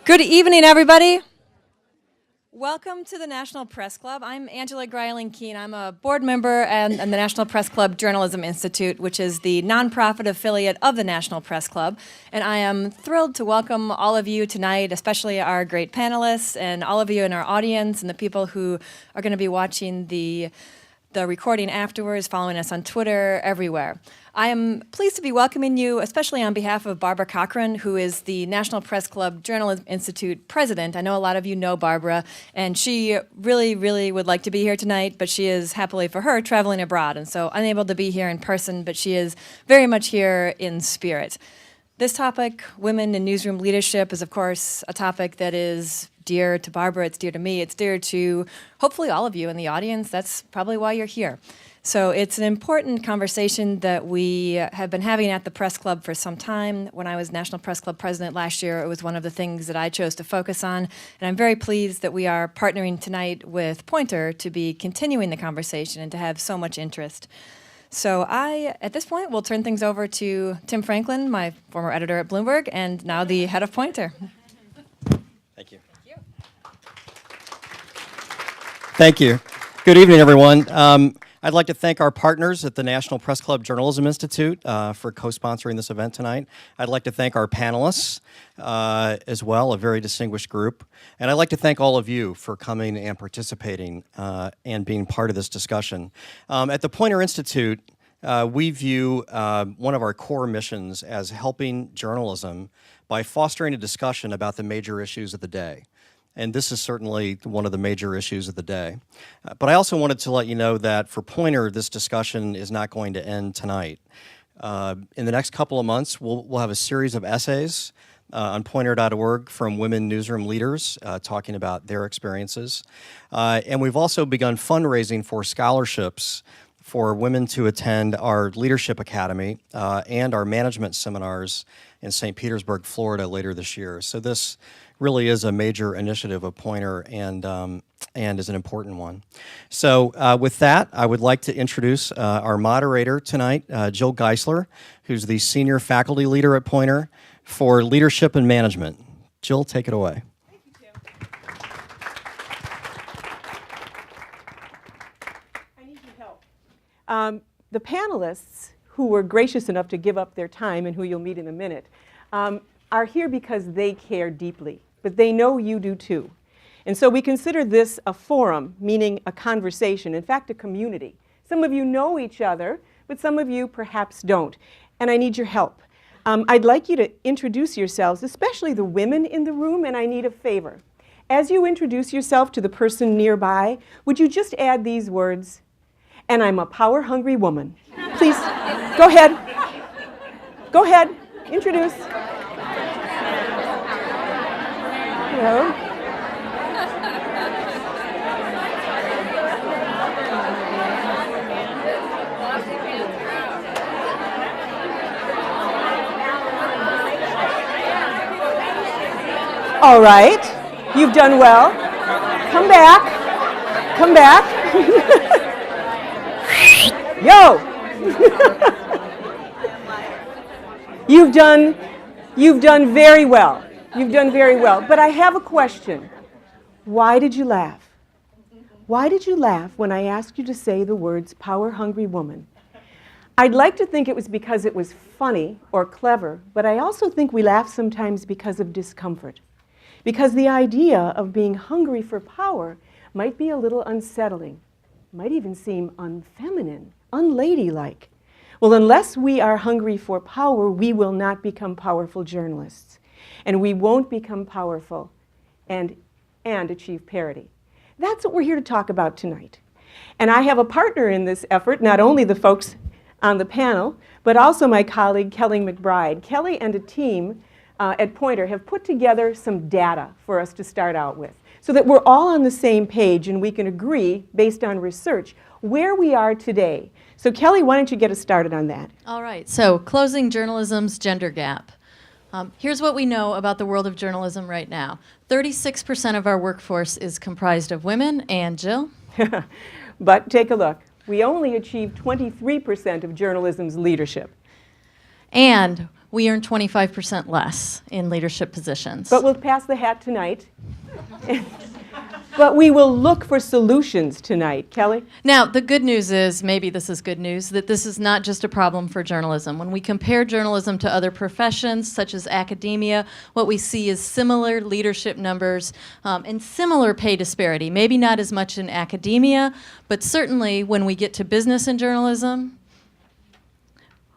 Good evening, everybody. Welcome to the National Press Club. I'm Angela Greiling-Keene. I'm a board member and the National Press Club Journalism Institute, which is the nonprofit affiliate of the National Press Club. And I am thrilled to welcome all of you tonight, especially our great panelists and all of you in our audience and the people who are going to be watching the recording afterwards, following us on Twitter, everywhere. I am pleased to be welcoming you, especially on behalf of Barbara Cochran, who is the National Press Club Journalism Institute president. I know a lot of you know Barbara, and she really, really would like to be here tonight, but she is, happily for her, traveling abroad, and so unable to be here in person, but she is very much here in spirit. This topic, women in newsroom leadership, is of course a topic that is dear to Barbara, it's dear to me, it's dear to hopefully all of you in the audience. That's probably why you're here. So it's an important conversation that we have been having at the Press Club for some time. When I was National Press Club president last year, it was one of the things that I chose to focus on. And I'm very pleased that we are partnering tonight with Poynter to be continuing the conversation and to have so much interest. So I, at this point, will turn things over to Tim Franklin, my former editor at Bloomberg, and now the head of Poynter. Thank you. Thank you. Good evening, everyone. I'd like to thank our partners at the National Press Club Journalism Institute for co-sponsoring this event tonight. I'd like to thank our panelists as well, a very distinguished group. And I'd like to thank all of you for coming and participating and being part of this discussion. At the Poynter Institute, we view one of our core missions as helping journalism by fostering a discussion about the major issues of the day. And this is certainly one of the major issues of the day. But I also wanted to let you know that for Poynter, this discussion is not going to end tonight. In the next couple of months, we'll have a series of essays on Poynter.org from women newsroom leaders talking about their experiences. And we've also begun fundraising for scholarships for women to attend our Leadership Academy and our management seminars in St. Petersburg, Florida later this year. So this really is a major initiative of Poynter and is an important one. So with that, I would like to introduce our moderator tonight, Jill Geisler, who's the senior faculty leader at Poynter for leadership and management. Jill, take it away. Thank you, Tim. I need your help. The panelists who were gracious enough to give up their time and who you'll meet in a minute are here because they care deeply, but they know you do too. And so we consider this a forum, meaning a conversation, in fact, a community. Some of you know each other, but some of you perhaps don't. And I need your help. I'd like you to introduce yourselves, especially the women in the room, and I need a favor. As you introduce yourself to the person nearby, would you just add these words? And I'm a power-hungry woman. Please, go ahead. Go ahead, introduce. Hello. All right, you've done well. Come back. Come back. Yo! You've done very well. You've done very well. But I have a question. Why did you laugh? Why did you laugh when I asked you to say the words power-hungry woman? I'd like to think it was because it was funny or clever, but I also think we laugh sometimes because of discomfort. Because the idea of being hungry for power might be a little unsettling, might even seem unfeminine, unladylike. Well, unless we are hungry for power, we will not become powerful journalists. And we won't become powerful and achieve parity. That's what we're here to talk about tonight. And I have a partner in this effort, not only the folks on the panel, but also my colleague, Kelly McBride. Kelly and a team at Poynter have put together some data for us to start out with so that we're all on the same page and we can agree, based on research, where we are today. So Kelly, why don't you get us started on that? All right, so closing journalism's gender gap. Here's what we know about the world of journalism right now. 36% of our workforce is comprised of women, and Jill? But take a look. We only achieved 23% of journalism's leadership. And we earn 25% less in leadership positions. But we'll pass the hat tonight. But we will look for solutions tonight. Kelly? Now, the good news is, maybe this is good news, that this is not just a problem for journalism. When we compare journalism to other professions, such as academia, what we see is similar leadership numbers and similar pay disparity. Maybe not as much in academia, but certainly when we get to business and journalism,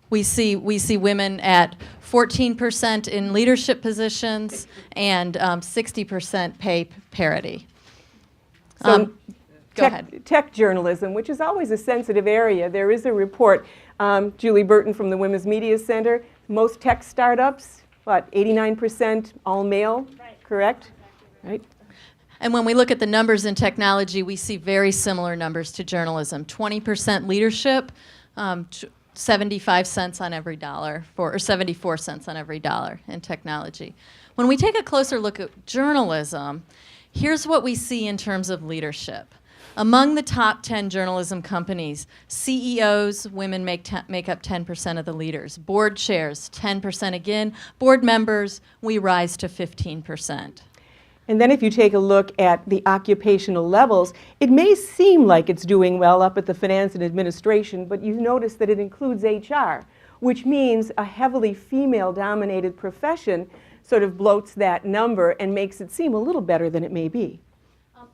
we see women at 14% in leadership positions and 60% pay parity. So Go ahead. tech journalism, which is always a sensitive area. There is a report, Julie Burton from the Women's Media Center, most tech startups, 89% all male, correct? Right. And when we look at the numbers in technology, we see very similar numbers to journalism. 20% leadership, 75 cents on every dollar, or 74 cents on every dollar in technology. When we take a closer look at journalism, here's what we see in terms of leadership. Among the top 10 journalism companies, CEOs, women make up 10% of the leaders. Board chairs, 10% again. Board members, we rise to 15%. And then if you take a look at the occupational levels, it may seem like it's doing well up at the finance and administration, but you notice that it includes HR, which means a heavily female-dominated profession sort of bloats that number and makes it seem a little better than it may be.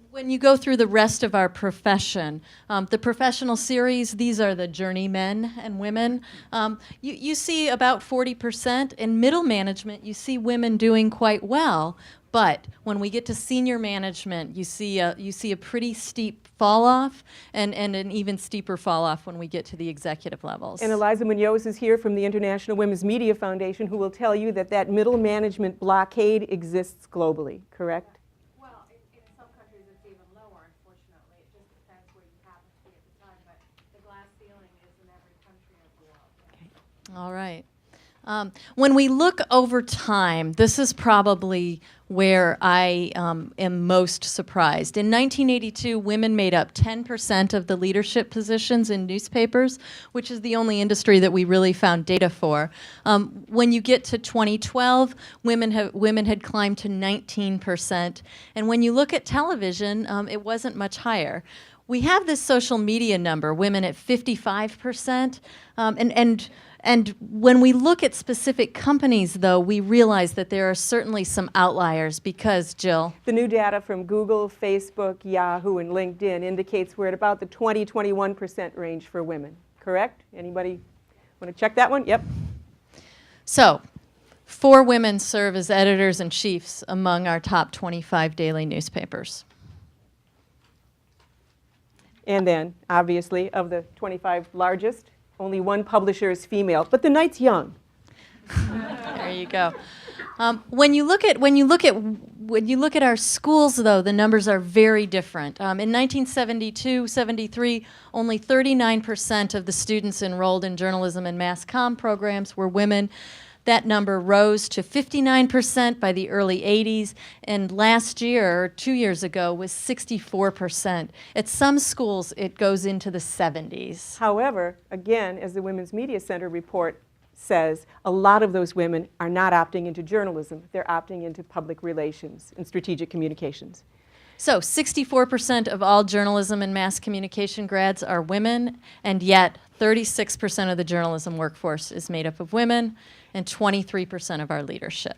When you go through the rest of our profession, the professional series, these are the journeymen and women. You see about 40%. In middle management, you see women doing quite well. But when we get to senior management, you see a pretty steep fall off and an even steeper fall off when we get to the executive levels. And Eliza Munoz is here from the International Women's Media Foundation, who will tell you that that middle management blockade exists globally, correct? Well, in some countries it's even lower, unfortunately. It just depends where you happen to be at the time, but the glass ceiling is in every country of the world. Yeah. All right. When we look over time, this is probably where I am most surprised. In 1982, women made up 10% of the leadership positions in newspapers, which is the only industry that we really found data for. When you get to 2012, women had climbed to 19%. And when you look at television, it wasn't much higher. We have this social media number, women at 55%, and when we look at specific companies, though, we realize that there are certainly some outliers because, Jill? The new data from Google, Facebook, Yahoo, and LinkedIn indicates we're at about the 20-21% range for women, correct? Anybody want to check that one? Yep. So, 4 women serve as editors-in-chiefs among our top 25 daily newspapers. And then, obviously, of the 25 largest, only 1 publisher is female, but the night's young. There you go. When you look at our schools, though, the numbers are very different. In 1972-73, only 39% of the students enrolled in journalism and mass comm programs were women. That number rose to 59% by the early 80s, and last year, or 2 years ago, was 64%. At some schools, it goes into the 70s. However, again, as the Women's Media Center report says, a lot of those women are not opting into journalism. They're opting into public relations and strategic communications. So 64% of all journalism and mass communication grads are women, and yet 36% of the journalism workforce is made up of women, and 23% of our leadership.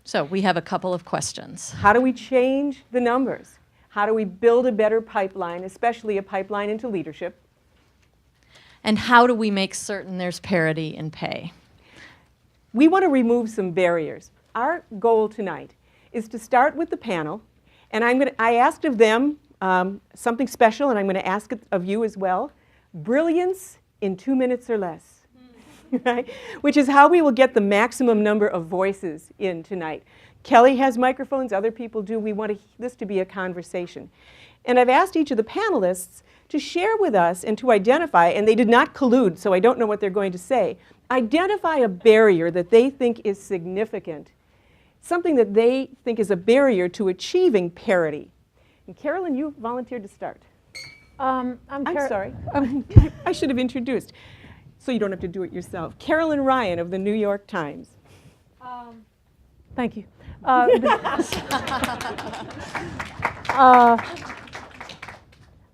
So we have a couple of questions. How do we change the numbers? How do we build a better pipeline, especially a pipeline into leadership? And how do we make certain there's parity in pay? We want to remove some barriers. Our goal tonight is to start with the panel, and I asked of them something special, and I'm going to ask it of you as well. Brilliance in 2 minutes or less. Right? Which is how we will get the maximum number of voices in tonight. Kelly has microphones, other people do. We want this to be a conversation. And I've asked each of the panelists to share with us and to identify, and they did not collude, so I don't know what they're going to say, identify a barrier that they think is significant, something that they think is a barrier to achieving parity. And Carolyn, you volunteered to start. I'm sorry. I should have introduced. So you don't have to do it yourself. Carolyn Ryan of the New York Times. Thank you. I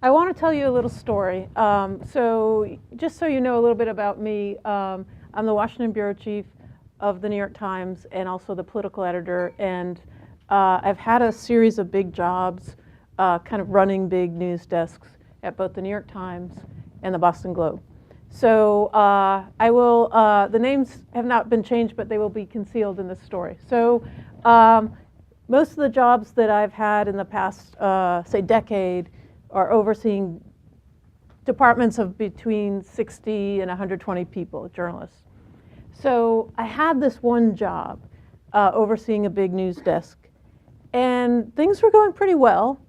want to tell you a little story. So just so you know a little bit about me, I'm the Washington bureau chief of the New York Times and also the political editor. And I've had a series of big jobs, kind of running big news desks at both the New York Times and the Boston Globe. So I will, the names have not been changed, but they will be concealed in this story. So most of the jobs that I've had in the past, say, decade are overseeing departments of between 60 and 120 people, journalists. So I had this one job overseeing a big news desk, and things were going pretty well.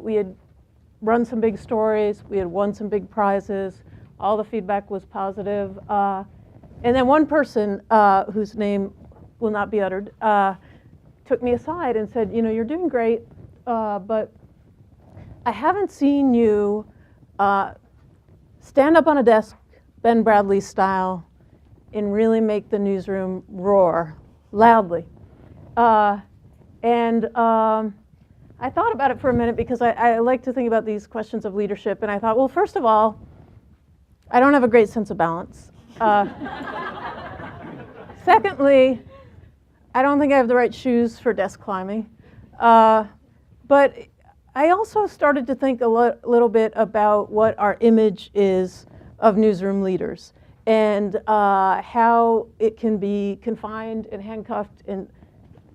We had run some big stories, we had won some big prizes, all the feedback was positive. And then one person whose name will not be uttered took me aside and said, you know, you're doing great, but I haven't seen you stand up on a desk, Ben Bradley style, and really make the newsroom roar loudly. And I thought about it for a minute because I like to think about these questions of leadership, and I thought, well, first of all, I don't have a great sense of balance. Secondly, I don't think I have the right shoes for desk climbing. But I also started to think a little bit about what our image is of newsroom leaders and how it can be confined and handcuffed and,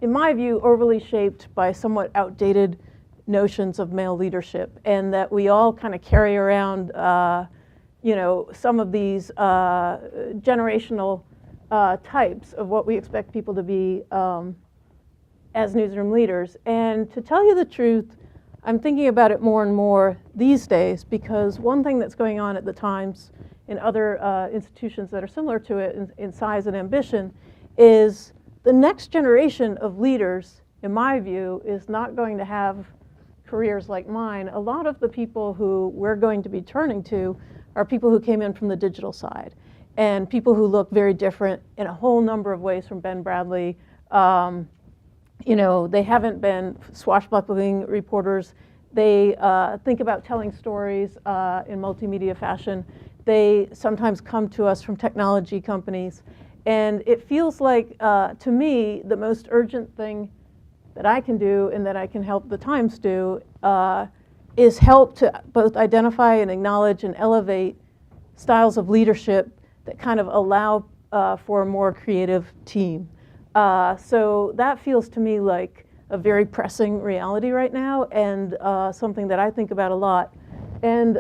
in my view, overly shaped by somewhat outdated notions of male leadership, and that we all kind of carry around you know, some of these generational types of what we expect people to be as newsroom leaders. And to tell you the truth, I'm thinking about it more and more these days, because one thing that's going on at the Times and other institutions that are similar to it in size and ambition is the next generation of leaders, in my view, is not going to have careers like mine. A lot of the people who we're going to be turning to are people who came in from the digital side, and people who look very different in a whole number of ways from Ben Bradley. You know, they haven't been swashbuckling reporters. They think about telling stories in multimedia fashion. They sometimes come to us from technology companies. And it feels like, to me, the most urgent thing that I can do and that I can help the Times do is help to both identify and acknowledge and elevate styles of leadership that kind of allow for a more creative team. So that feels to me like a very pressing reality right now, and something that I think about a lot. And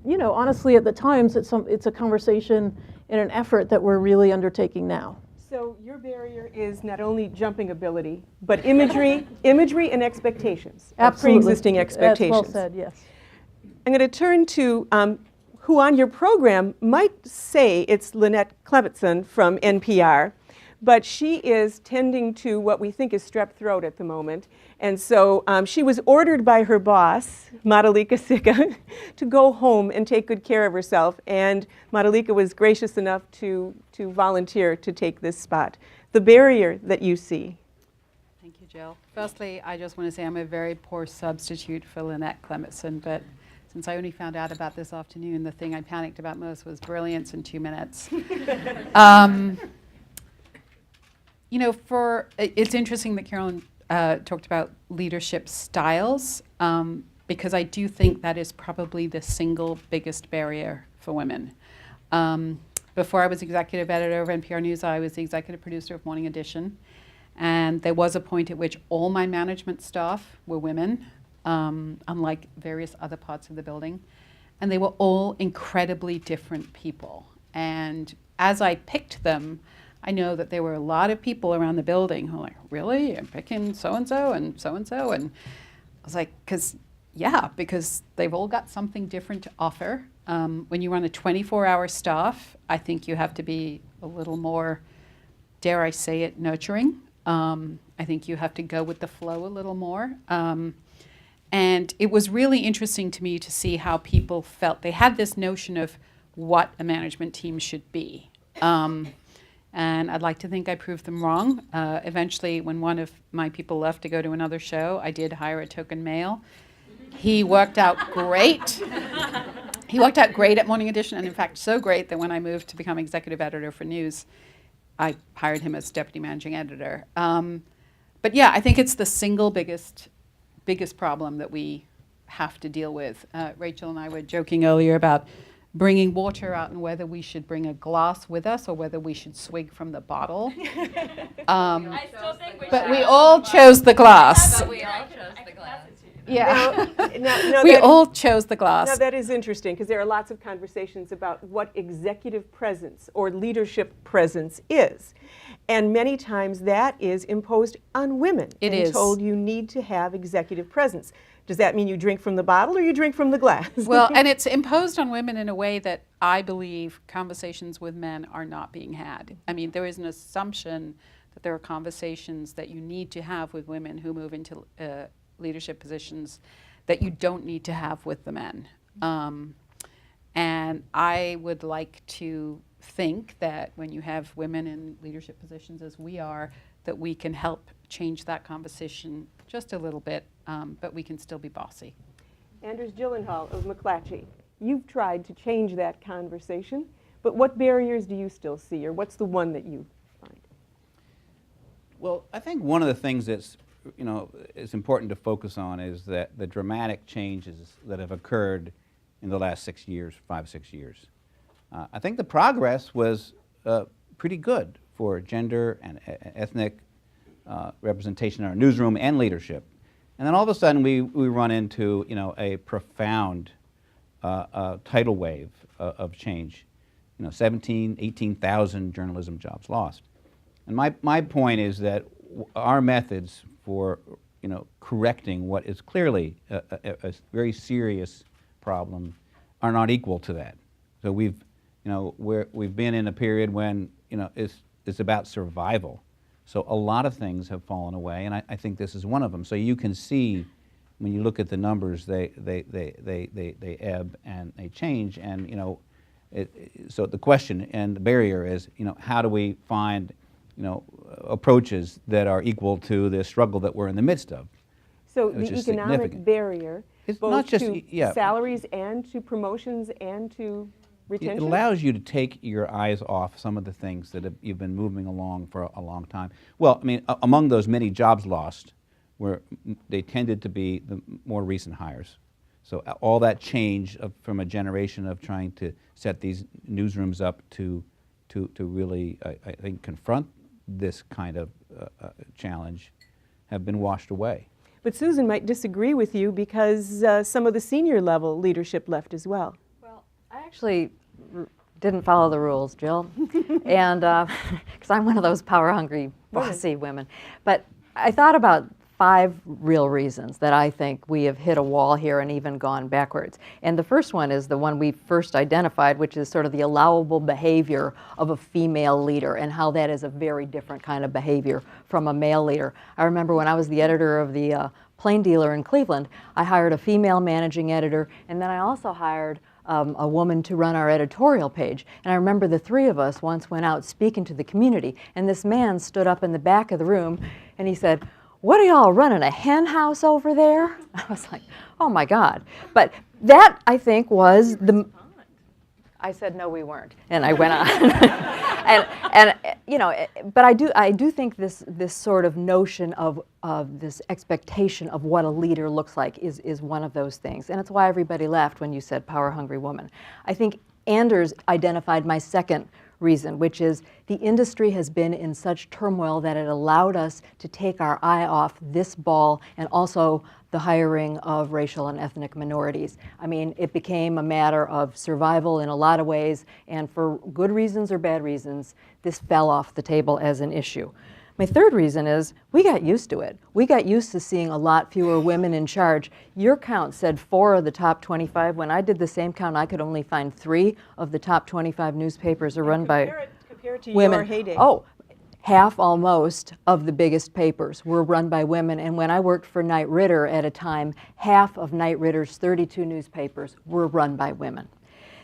you know, honestly, at the Times, it's a conversation and an effort that we're really undertaking now. So your barrier is not only jumping ability, but imagery and expectations. Absolutely. Pre-existing expectations. That's well said, yes. I'm going to turn to who on your program might say it's Lynette Klevetson from NPR, but she is tending to what we think is strep throat at the moment. And so she was ordered by her boss, Madhulika Sikka, to go home and take good care of herself. And Madhulika was gracious enough to volunteer to take this spot. The barrier that you see. Thank you, Jill. Firstly, I just want to say I'm a very poor substitute for Lynette Klevetson, but since I only found out about this afternoon, the thing I panicked about most was brilliance in 2 minutes. You know, it's interesting that Carolyn talked about leadership styles, because I do think that is probably the single biggest barrier for women. Before I was executive editor of NPR News, I was the executive producer of Morning Edition. And there was a point at which all my management staff were women, unlike various other parts of the building. And they were all incredibly different people. And as I picked them, I know that there were a lot of people around the building who were like, really? I'm picking so-and-so and so-and-so? And I was like, because they've all got something different to offer. When you run a 24-hour staff, I think you have to be a little more, dare I say it, nurturing. I think you have to go with the flow a little more. And it was really interesting to me to see how people felt. They had this notion of what a management team should be. And I'd like to think I proved them wrong. Eventually, when one of my people left to go to another show, I did hire a token male. He worked out great. He worked out great at Morning Edition, and in fact, so great that when I moved to become executive editor for News, I hired him as deputy managing editor. But yeah, I think it's the single biggest problem that we have to deal with. Rachel and I were joking earlier about bringing water out and whether we should bring a glass with us or whether we should swig from the bottle. But we all chose the glass. We all chose the glass. Yeah. Now We that- all chose the glass. Now that is interesting because there are lots of conversations about what executive presence or leadership presence is. And many times that is imposed on women. It and is. told you need to have executive presence. Does that mean you drink from the bottle or you drink from the glass? Well, and it's imposed on women in a way that I believe conversations with men are not being had. I mean, there is an assumption that there are conversations that you need to have with women who move into leadership positions that you don't need to have with the men. And I would like to think that when you have women in leadership positions as we are, that we can help change that conversation just a little bit, but we can still be bossy. Anders Gyllenhaal of McClatchy, you've tried to change that conversation, but what barriers do you still see, or what's the one that you find? Well, I think one of the things that's is important to focus on is that the dramatic changes that have occurred in the last 6 years, 5-6 years. I think the progress was pretty good for gender and ethnic representation in our newsroom and leadership. And then all of a sudden we run into a profound tidal wave of change. 18,000 journalism jobs lost. And my point is that our methods for correcting what is clearly a very serious problem are not equal to that. So we've been in a period when it's about survival. So a lot of things have fallen away, and I think this is one of them. So you can see when you look at the numbers, they ebb and they change, and so the question and the barrier is how do we find approaches that are equal to the struggle that we're in the midst of. So which the is economic significant. barrier, It's both not just to salaries and to promotions and to It retention? allows you to take your eyes off some of the things that you've been moving along for a long time. Well, I mean, among those many jobs lost, they tended to be the more recent hires. So all that change from a generation of trying to set these newsrooms up to really, I think, confront this kind of challenge have been washed away. But Susan might disagree with you because some of the senior level leadership left as well. Well, I actually didn't follow the rules, Jill, and because I'm one of those power-hungry, bossy women. But I thought about 5 real reasons that I think we have hit a wall here and even gone backwards. And the first one is the one we first identified, which is sort of the allowable behavior of a female leader and how that is a very different kind of behavior from a male leader. I remember when I was the editor of the Plain Dealer in Cleveland, I hired a female managing editor, and then I also hired a woman to run our editorial page. And I remember the 3 of us once went out speaking to the community, and this man stood up in the back of the room and he said, "What are y'all running, a hen house over there?" I was like, oh my God. But that, I think, was I said, no, we weren't. And I went on. But I do think this sort of notion of this expectation of what a leader looks like is one of those things. And it's why everybody laughed when you said power-hungry woman. I think Anders identified my second reason, which is the industry has been in such turmoil that it allowed us to take our eye off this ball and also the hiring of racial and ethnic minorities. I mean, it became a matter of survival in a lot of ways, and for good reasons or bad reasons, this fell off the table as an issue. My third reason is we got used to it. We got used to seeing a lot fewer women in charge. Your count said 4 of the top 25. When I did the same count, I could only find 3 of the top 25 newspapers are run by Compared to women. your heyday. Oh, half almost of the biggest papers were run by women. And when I worked for Knight Ridder at a time, half of Knight Ridder's 32 newspapers were run by women.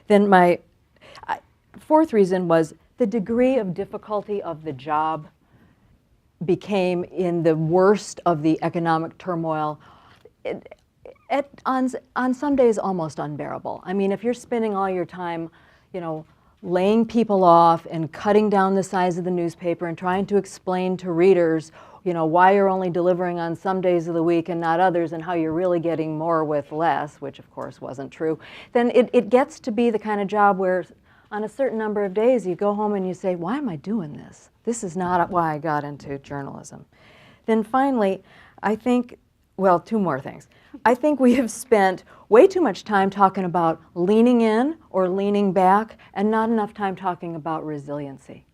Then my fourth reason was the degree of difficulty of the job became, in the worst of the economic turmoil, on some days almost unbearable. I mean, if you're spending all your time, laying people off and cutting down the size of the newspaper and trying to explain to readers, why you're only delivering on some days of the week and not others, and how you're really getting more with less, which of course wasn't true, then it gets to be the kind of job where on a certain number of days you go home and you say, why am I doing this? This is not why I got into journalism. Then finally, I think, well, two more things. I think we have spent way too much time talking about leaning in or leaning back and not enough time talking about resiliency.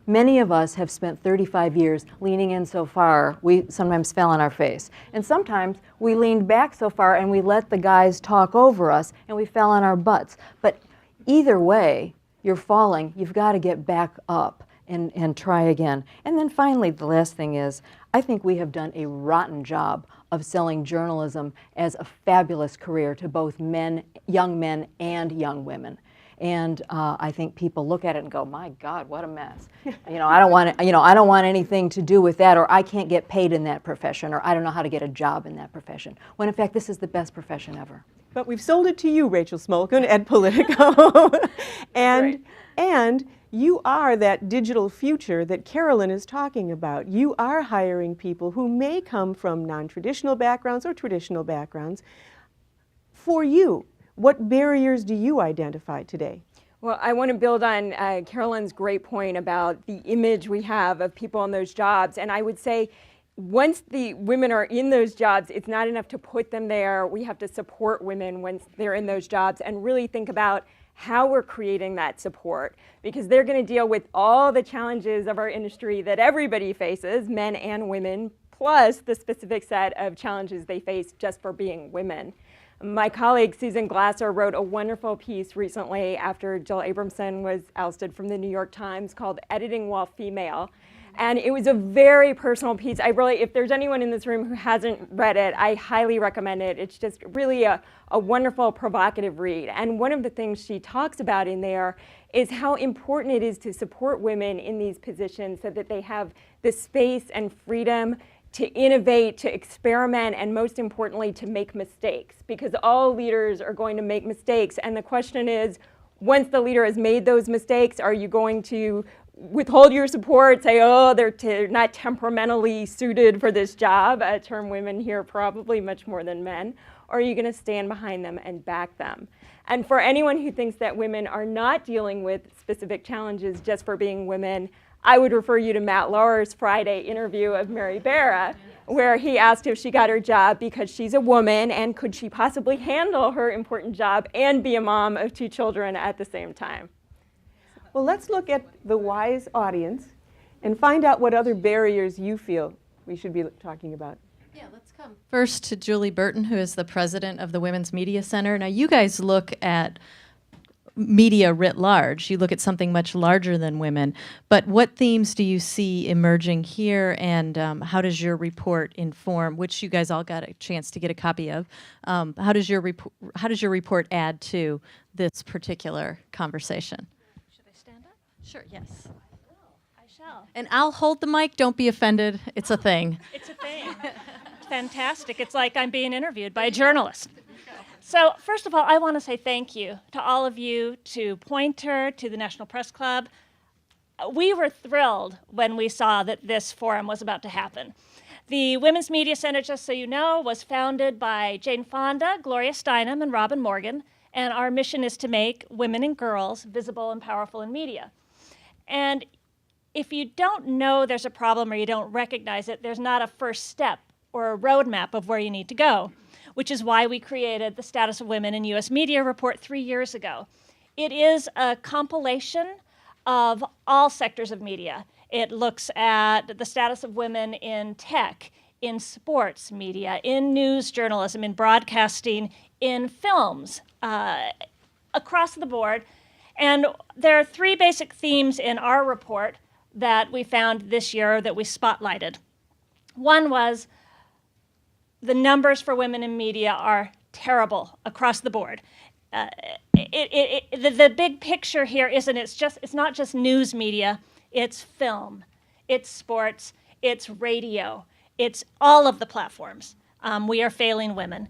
Many of us have spent 35 years leaning in so far, we sometimes fell on our face. And sometimes we leaned back so far and we let the guys talk over us and we fell on our butts. But either way, you're falling, you've got to get back up and try again. And then finally, the last thing is, I think we have done a rotten job of selling journalism as a fabulous career to both young men and young women. And I think people look at it and go, my God, what a mess. I don't want anything to do with that, or I can't get paid in that profession, or I don't know how to get a job in that profession. When in fact, this is the best profession ever. But we've sold it to you, Rachel Smolkin, at Politico. and you are that digital future that Carolyn is talking about. You are hiring people who may come from non-traditional backgrounds or traditional backgrounds. For you, what barriers do you identify today? Well, I want to build on Carolyn's great point about the image we have of people in those jobs. And I would say once the women are in those jobs, it's not enough to put them there. We have to support women once they're in those jobs and really think about how we're creating that support, because they're going to deal with all the challenges of our industry that everybody faces, men and women, plus the specific set of challenges they face just for being women. My colleague Susan Glasser wrote a wonderful piece recently after Jill Abramson was ousted from the New York Times called Editing While Female. And it was a very personal piece. If there's anyone in this room who hasn't read it, I highly recommend it. It's just really a wonderful, provocative read. And one of the things she talks about in there is how important it is to support women in these positions so that they have the space and freedom to innovate, to experiment, and most importantly, to make mistakes. Because all leaders are going to make mistakes. And the question is, once the leader has made those mistakes, are you going to withhold your support, say, oh, they're not temperamentally suited for this job, a term women hear probably much more than men, or are you going to stand behind them and back them? And for anyone who thinks that women are not dealing with specific challenges just for being women, I would refer you to Matt Lauer's Friday interview of Mary Barra, where he asked if she got her job because she's a woman and could she possibly handle her important job and be a mom of 2 children at the same time. Well, let's look at the wise audience and find out what other barriers you feel we should be talking about. Yeah, let's come first to Julie Burton, who is the president of the Women's Media Center. Now, you guys look at media writ large. You look at something much larger than women. But what themes do you see emerging here, and how does your report inform, which you guys all got a chance to get a copy of, how does your report add to this particular conversation? Sure, yes. I shall. And I'll hold the mic. Don't be offended. It's a thing. It's a thing. Fantastic. It's like I'm being interviewed by a journalist. So first of all, I want to say thank you to all of you, to Poynter, to the National Press Club. We were thrilled when we saw that this forum was about to happen. The Women's Media Center, just so you know, was founded by Jane Fonda, Gloria Steinem, and Robin Morgan, and our mission is to make women and girls visible and powerful in media. And if you don't know there's a problem or you don't recognize it, there's not a first step or a roadmap of where you need to go, which is why we created the Status of Women in U.S. Media report 3 years ago. It is a compilation of all sectors of media. It looks at the status of women in tech, in sports media, in news journalism, in broadcasting, in films, across the board. And there are 3 basic themes in our report that we found this year that we spotlighted. One was the numbers for women in media are terrible across the board. the big picture here isn't it's not just news media, it's film, it's sports, it's radio, it's all of the platforms. We are failing women.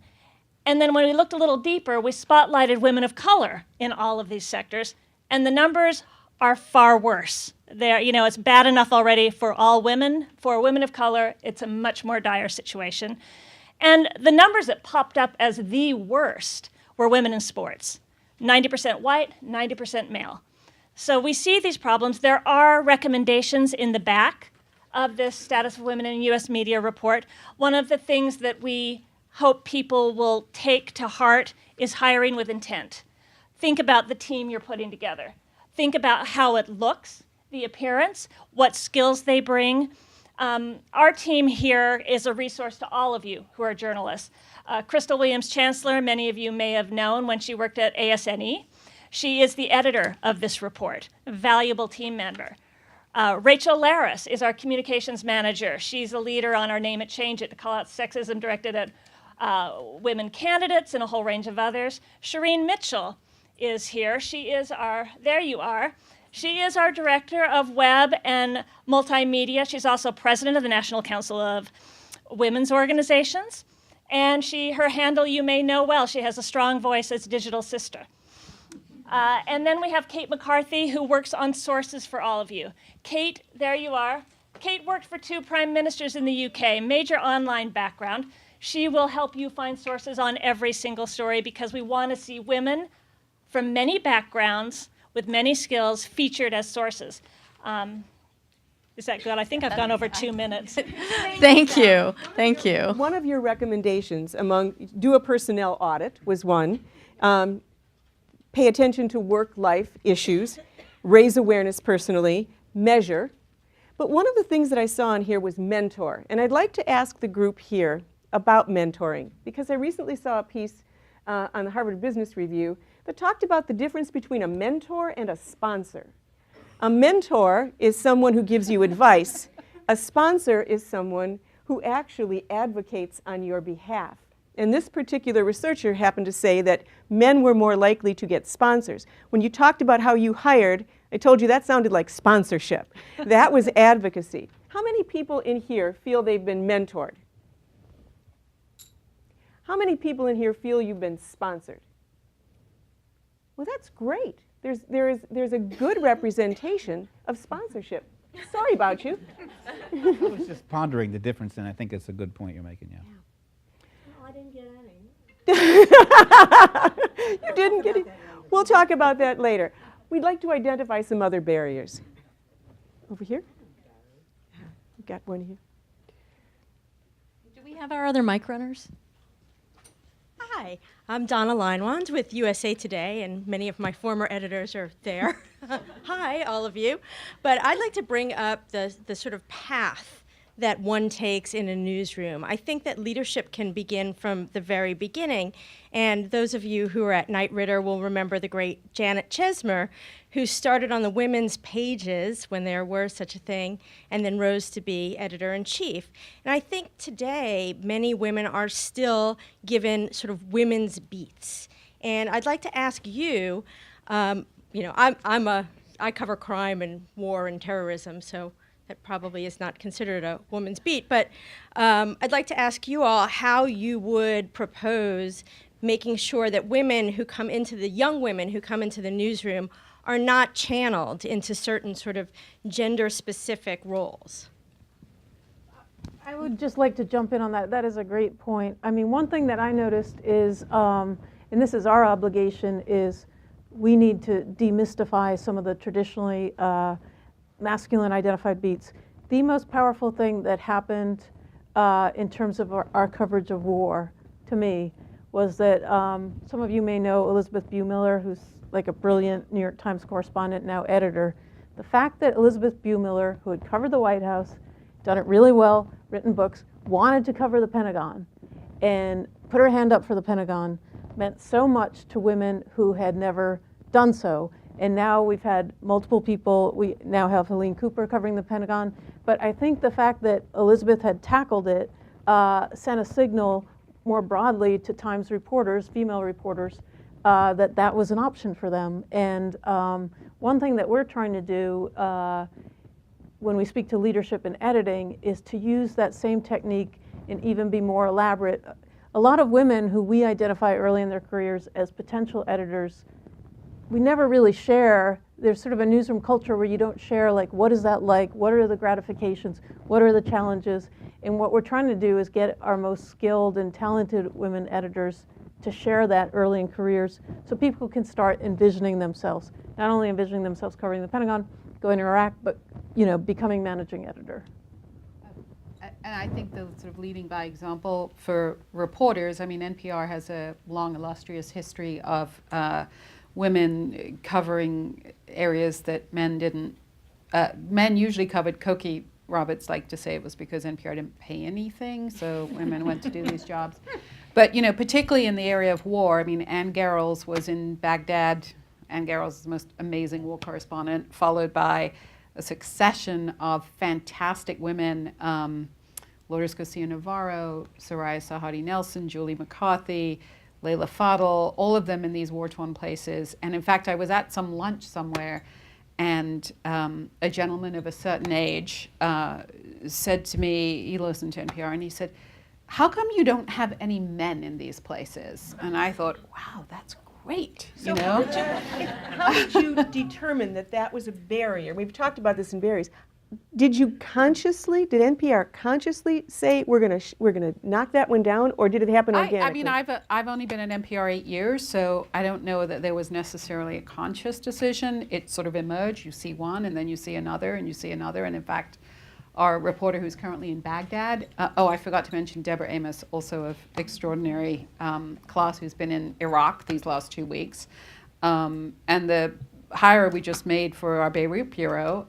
And then when we looked a little deeper, we spotlighted women of color in all of these sectors, and the numbers are far worse. It's bad enough already for all women. For women of color, it's a much more dire situation. And the numbers that popped up as the worst were women in sports. 90% white, 90% male. So we see these problems. There are recommendations in the back of this Status of Women in U.S. Media report. One of the things that we hope people will take to heart is hiring with intent. Think about the team you're putting together. Think about how it looks, the appearance, what skills they bring. Our team here is a resource to all of you who are journalists. Crystal Williams-Chancellor, many of you may have known when she worked at ASNE. She is the editor of this report, a valuable team member. Rachel Laris is our communications manager. She's a leader on our Name It, Change It to call out sexism directed at women candidates and a whole range of others. Shireen Mitchell is here. There you are. She is our director of web and multimedia. She's also president of the National Council of Women's Organizations. And her handle you may know well. She has a strong voice as Digital Sister. And then we have Kate McCarthy, who works on sources for all of you. Kate, there you are. Kate worked for 2 prime ministers in the UK, major online background. She will help you find sources on every single story because we want to see women from many backgrounds with many skills featured as sources. Is that good? I think I've gone over 2 minutes. Thank you. Thank you. One of your recommendations do a personnel audit was one. Pay attention to work-life issues, raise awareness personally, measure. But one of the things that I saw in here was mentor. And I'd like to ask the group here about mentoring, because I recently saw a piece on the Harvard Business Review that talked about the difference between a mentor and a sponsor. A mentor is someone who gives you advice. A sponsor is someone who actually advocates on your behalf. And this particular researcher happened to say that men were more likely to get sponsors. When you talked about how you hired, I told you that sounded like sponsorship. That was advocacy. How many people in here feel they've been mentored? How many people in here feel you've been sponsored? Well, that's great. There's a good representation of sponsorship. Sorry about you. I was just pondering the difference, and I think it's a good point you're making, yeah. Well, I didn't get any. You didn't get it. We'll talk about that later. We'd like to identify some other barriers. Over here? We've got one here. Do we have our other mic runners? Hi, I'm Donna Linewand with USA Today, and many of my former editors are there. Hi, all of you. But I'd like to bring up the sort of path that one takes in a newsroom. I think that leadership can begin from the very beginning, and those of you who are at Knight Ridder will remember the great Janet Chesmer, who started on the women's pages when there were such a thing, and then rose to be editor-in-chief. And I think today many women are still given sort of women's beats. And I'd like to ask you, I cover crime and war and terrorism, so that probably is not considered a woman's beat, but I'd like to ask you all how you would propose making sure that young women who come into the newsroom are not channeled into certain sort of gender-specific roles. I would just like to jump in on that. That is a great point. I mean, one thing that I noticed is, and this is our obligation, is we need to demystify some of the traditionally masculine identified beats. The most powerful thing that happened in terms of our coverage of war, to me, was that some of you may know Elizabeth Buemiller, who's like a brilliant New York Times correspondent, now editor. The fact that Elizabeth Buemiller, who had covered the White House, done it really well, written books, wanted to cover the Pentagon, and put her hand up for the Pentagon, meant so much to women who had never done so. And now we've had multiple people. We now have Helene Cooper covering the Pentagon. But I think the fact that Elizabeth had tackled it sent a signal more broadly to Times reporters, female reporters, that was an option for them. And one thing that we're trying to do when we speak to leadership in editing is to use that same technique and even be more elaborate. A lot of women who we identify early in their careers as potential editors, we never really share. There's sort of a newsroom culture where you don't share, like, what is that like? What are the gratifications? What are the challenges? And what we're trying to do is get our most skilled and talented women editors to share that early in careers so people can start envisioning themselves, not only envisioning themselves covering the Pentagon, going to Iraq, but becoming managing editor. And I think the sort of leading by example for reporters, I mean, NPR has a long, illustrious history of women covering areas that men didn't. Men usually covered Cokie Roberts liked to say it was because NPR didn't pay anything, so women went to do these jobs. But, particularly in the area of war, I mean, Ann Garrels was in Baghdad. Ann Garrels is the most amazing war correspondent, followed by a succession of fantastic women, Lourdes Garcia-Navarro, Soraya Zahidi Nelson, Julie McCarthy, Layla Fadel, all of them in these war-torn places. And in fact, I was at some lunch somewhere, and a gentleman of a certain age said to me, he listened to NPR, and he said, "How come you don't have any men in these places?" And I thought, wow, that's great. So how did you determine that that was a barrier? We've talked about this in barriers. Did NPR consciously say we're gonna knock that one down, or did it happen organically? I mean, I've only been at NPR 8 years, so I don't know that there was necessarily a conscious decision. It sort of emerged. You see one, and then you see another, and you see another, and in fact, our reporter who's currently in Baghdad, I forgot to mention Deborah Amos, also of extraordinary class, who's been in Iraq these last 2 weeks, and the hire we just made for our Beirut bureau,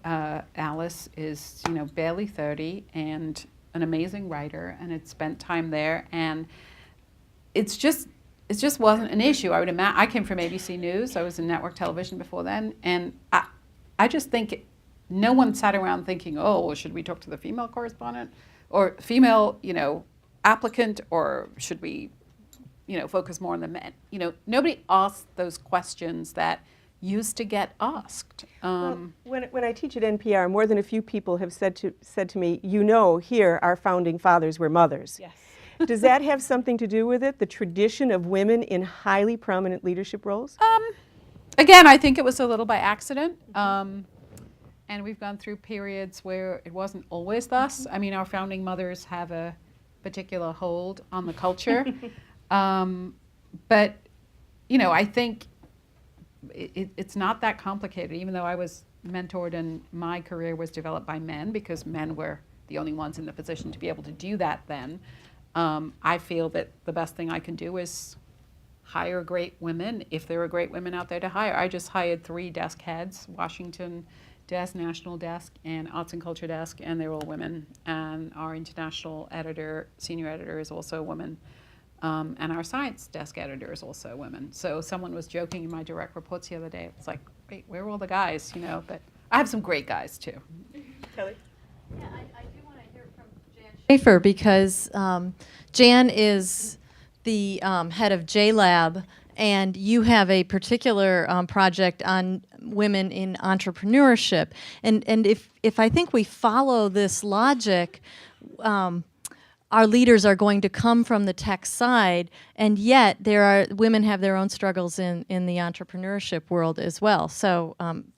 Alice, is barely 30 and an amazing writer, and had spent time there, and it just wasn't an issue. I would imagine. I came from ABC News. I was in network television before then, and I just think no one sat around thinking, oh, well, should we talk to the female correspondent or female applicant, or should we focus more on the men? Nobody asked those questions that used to get asked. Well, when I teach at NPR, more than a few people have said to me, here our founding fathers were mothers. Yes. Does that have something to do with it, the tradition of women in highly prominent leadership roles? Again, I think it was a little by accident. And we've gone through periods where it wasn't always thus. I mean, our founding mothers have a particular hold on the culture. But, I think it's not that complicated, even though I was mentored and my career was developed by men, because men were the only ones in the position to be able to do that then. I feel that the best thing I can do is hire great women, if there are great women out there to hire. I just hired 3 desk heads, Washington desk, national desk, and arts and culture desk, and they're all women. And our international editor, senior editor, is also a woman. And our science desk editor is also a woman. So someone was joking in my direct reports the other day. It's like, wait, where are all the guys? But I have some great guys too. Kelly? Yeah, I do want to hear from Jan Schaefer, because Jan is the head of JLab, and you have a particular project on women in entrepreneurship. And if I think we follow this logic, our leaders are going to come from the tech side, and yet women have their own struggles in the entrepreneurship world as well. So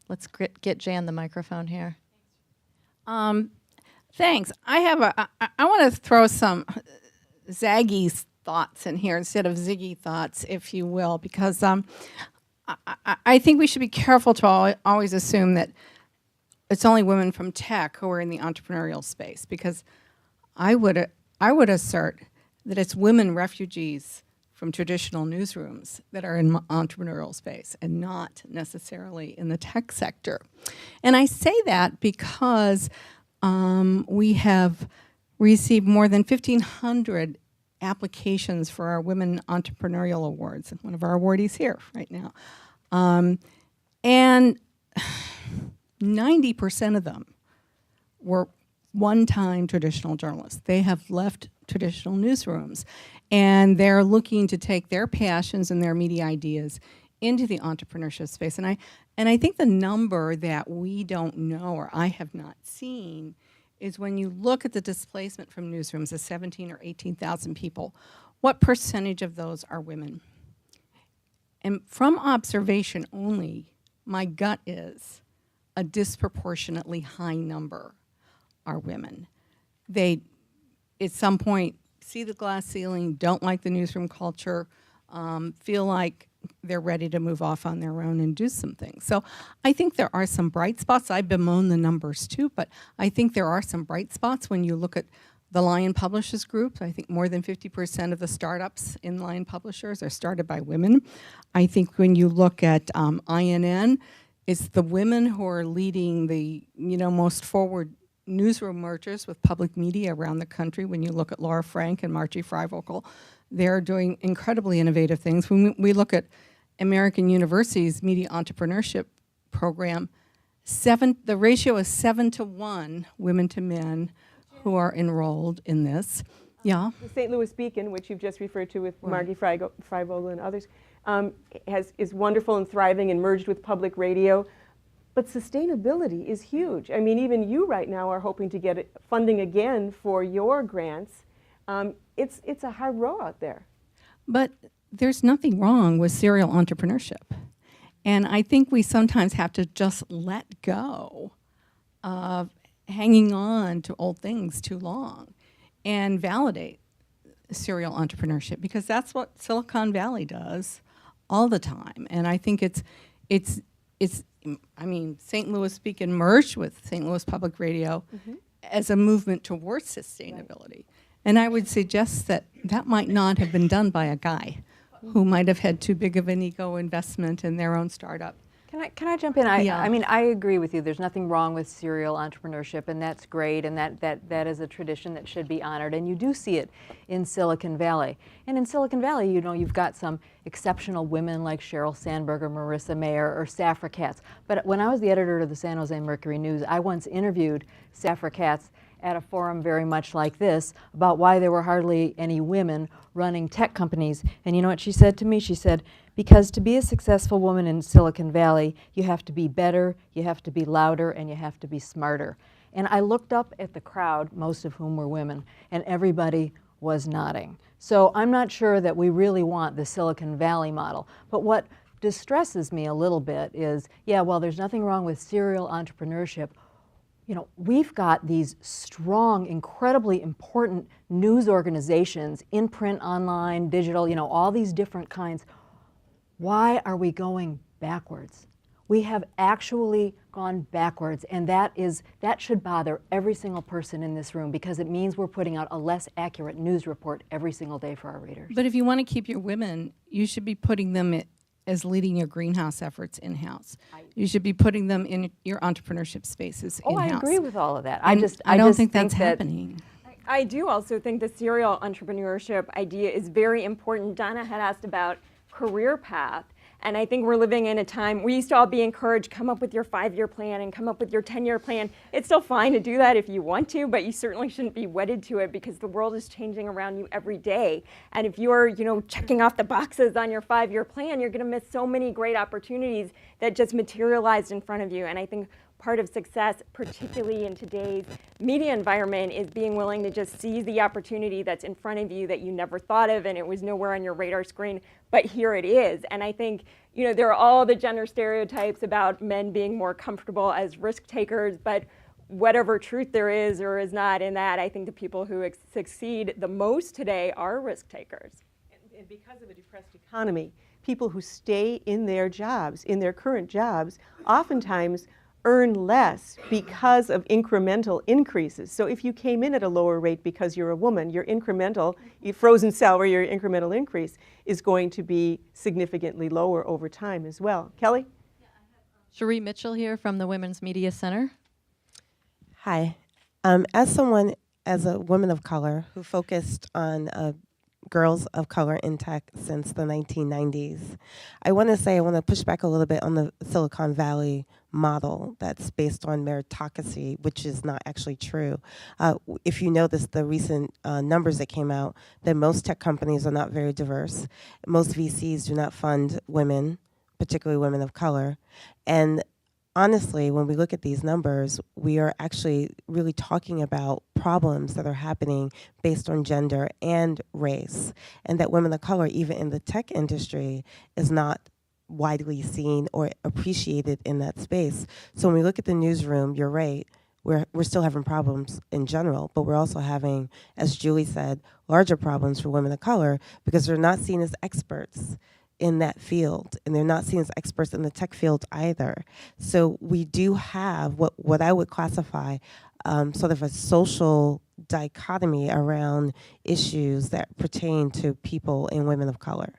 let's get Jan the microphone here. Thanks. I want to throw some Zaggy thoughts in here instead of Ziggy thoughts, if you will, because I think we should be careful to always assume that it's only women from tech who are in the entrepreneurial space, because I would assert that it's women refugees from traditional newsrooms that are in entrepreneurial space and not necessarily in the tech sector. And I say that because we have received more than 1,500 applications for our Women Entrepreneurial Awards, and one of our awardees here right now. And 90% of them were one-time traditional journalists. They have left traditional newsrooms. And they're looking to take their passions and their media ideas into the entrepreneurship space. And I think the number that we don't know, or I have not seen, is when you look at the displacement from newsrooms of 17 or 18,000 people, what percentage of those are women? And from observation only, my gut is a disproportionately high number are women. They, at some point, see the glass ceiling, don't like the newsroom culture, feel like they're ready to move off on their own and do some things. So I think there are some bright spots. I bemoan the numbers too, but I think there are some bright spots when you look at the Lion Publishers Group. I think more than 50% of the startups in Lion Publishers are started by women. I think when you look at INN, it's the women who are leading the most forward newsroom mergers with public media around the country. When you look at Laura Frank and Margie Freivokel, they're doing incredibly innovative things. When we look at American University's Media Entrepreneurship program, the ratio is 7-to-1 women to men who are enrolled in this. Yeah. The St. Louis Beacon, which you've just referred to with Margie Freivokel and others, is wonderful and thriving and merged with public radio. But sustainability is huge. I mean, even you right now are hoping to get funding again for your grants. It's a hard row out there. But there's nothing wrong with serial entrepreneurship. And I think we sometimes have to just let go of hanging on to old things too long and validate serial entrepreneurship, because that's what Silicon Valley does all the time. And I think St. Louis Beacon merged with St. Louis Public Radio as a movement towards sustainability. And I would suggest that that might not have been done by a guy who might have had too big of an ego investment in their own startup. Can I jump in? Yeah. I mean, I agree with you. There's nothing wrong with serial entrepreneurship, and that's great, and that is a tradition that should be honored. And you do see it in Silicon Valley. And in Silicon Valley, you've got some exceptional women like Sheryl Sandberg or Marissa Mayer or Safra Catz. But when I was the editor of the San Jose Mercury News, I once interviewed Safra Catz at a forum very much like this about why there were hardly any women running tech companies. And you know what she said to me? She said, because to be a successful woman in Silicon Valley, you have to be better, you have to be louder, and you have to be smarter. And I looked up at the crowd, most of whom were women, and everybody was nodding. So I'm not sure that we really want the Silicon Valley model. But what distresses me a little bit is, yeah, well, there's nothing wrong with serial entrepreneurship. We've got these strong, incredibly important news organizations in print, online, digital, all these different kinds. Why are we going backwards? We have actually gone backwards, and that should bother every single person in this room, because it means we're putting out a less accurate news report every single day for our readers. But if you want to keep your women, you should be putting them as leading your greenhouse efforts in-house. You should be putting them in your entrepreneurship spaces in-house. I agree with all of that. I don't think that's happening. I do also think the serial entrepreneurship idea is very important. Donna had asked about career path. And I think we're living in a time, we used to all be encouraged, come up with your 5-year plan and come up with your 10-year plan. It's still fine to do that if you want to, but you certainly shouldn't be wedded to it, because the world is changing around you every day. And if you're, checking off the boxes on your 5-year plan, you're gonna miss so many great opportunities that just materialized in front of you. And I think part of success, particularly in today's media environment, is being willing to just seize the opportunity that's in front of you that you never thought of and it was nowhere on your radar screen, but here it is. And I think, there are all the gender stereotypes about men being more comfortable as risk takers, but whatever truth there is or is not in that, I think the people who succeed the most today are risk takers. And because of a depressed economy, people who stay in their jobs, in their current jobs, oftentimes earn less because of incremental increases. So if you came in at a lower rate because you're a woman, your frozen salary, your incremental increase is going to be significantly lower over time as well. Kelly? Cherie Mitchell here from the Women's Media Center. Hi. As a woman of color who focused on girls of color in tech since the 1990s. I want to push back a little bit on the Silicon Valley model that's based on meritocracy, which is not actually true. If you notice the recent numbers that came out, that most tech companies are not very diverse. Most VCs do not fund women, particularly women of color. And honestly, when we look at these numbers, we are actually really talking about problems that are happening based on gender and race, and that women of color, even in the tech industry, is not widely seen or appreciated in that space. So when we look at the newsroom, you're right, we're still having problems in general, but we're also having, as Julie said, larger problems for women of color because they're not seen as experts in that field, and they're not seen as experts in the tech field either. So we do have what I would classify sort of a social dichotomy around issues that pertain to people and women of color.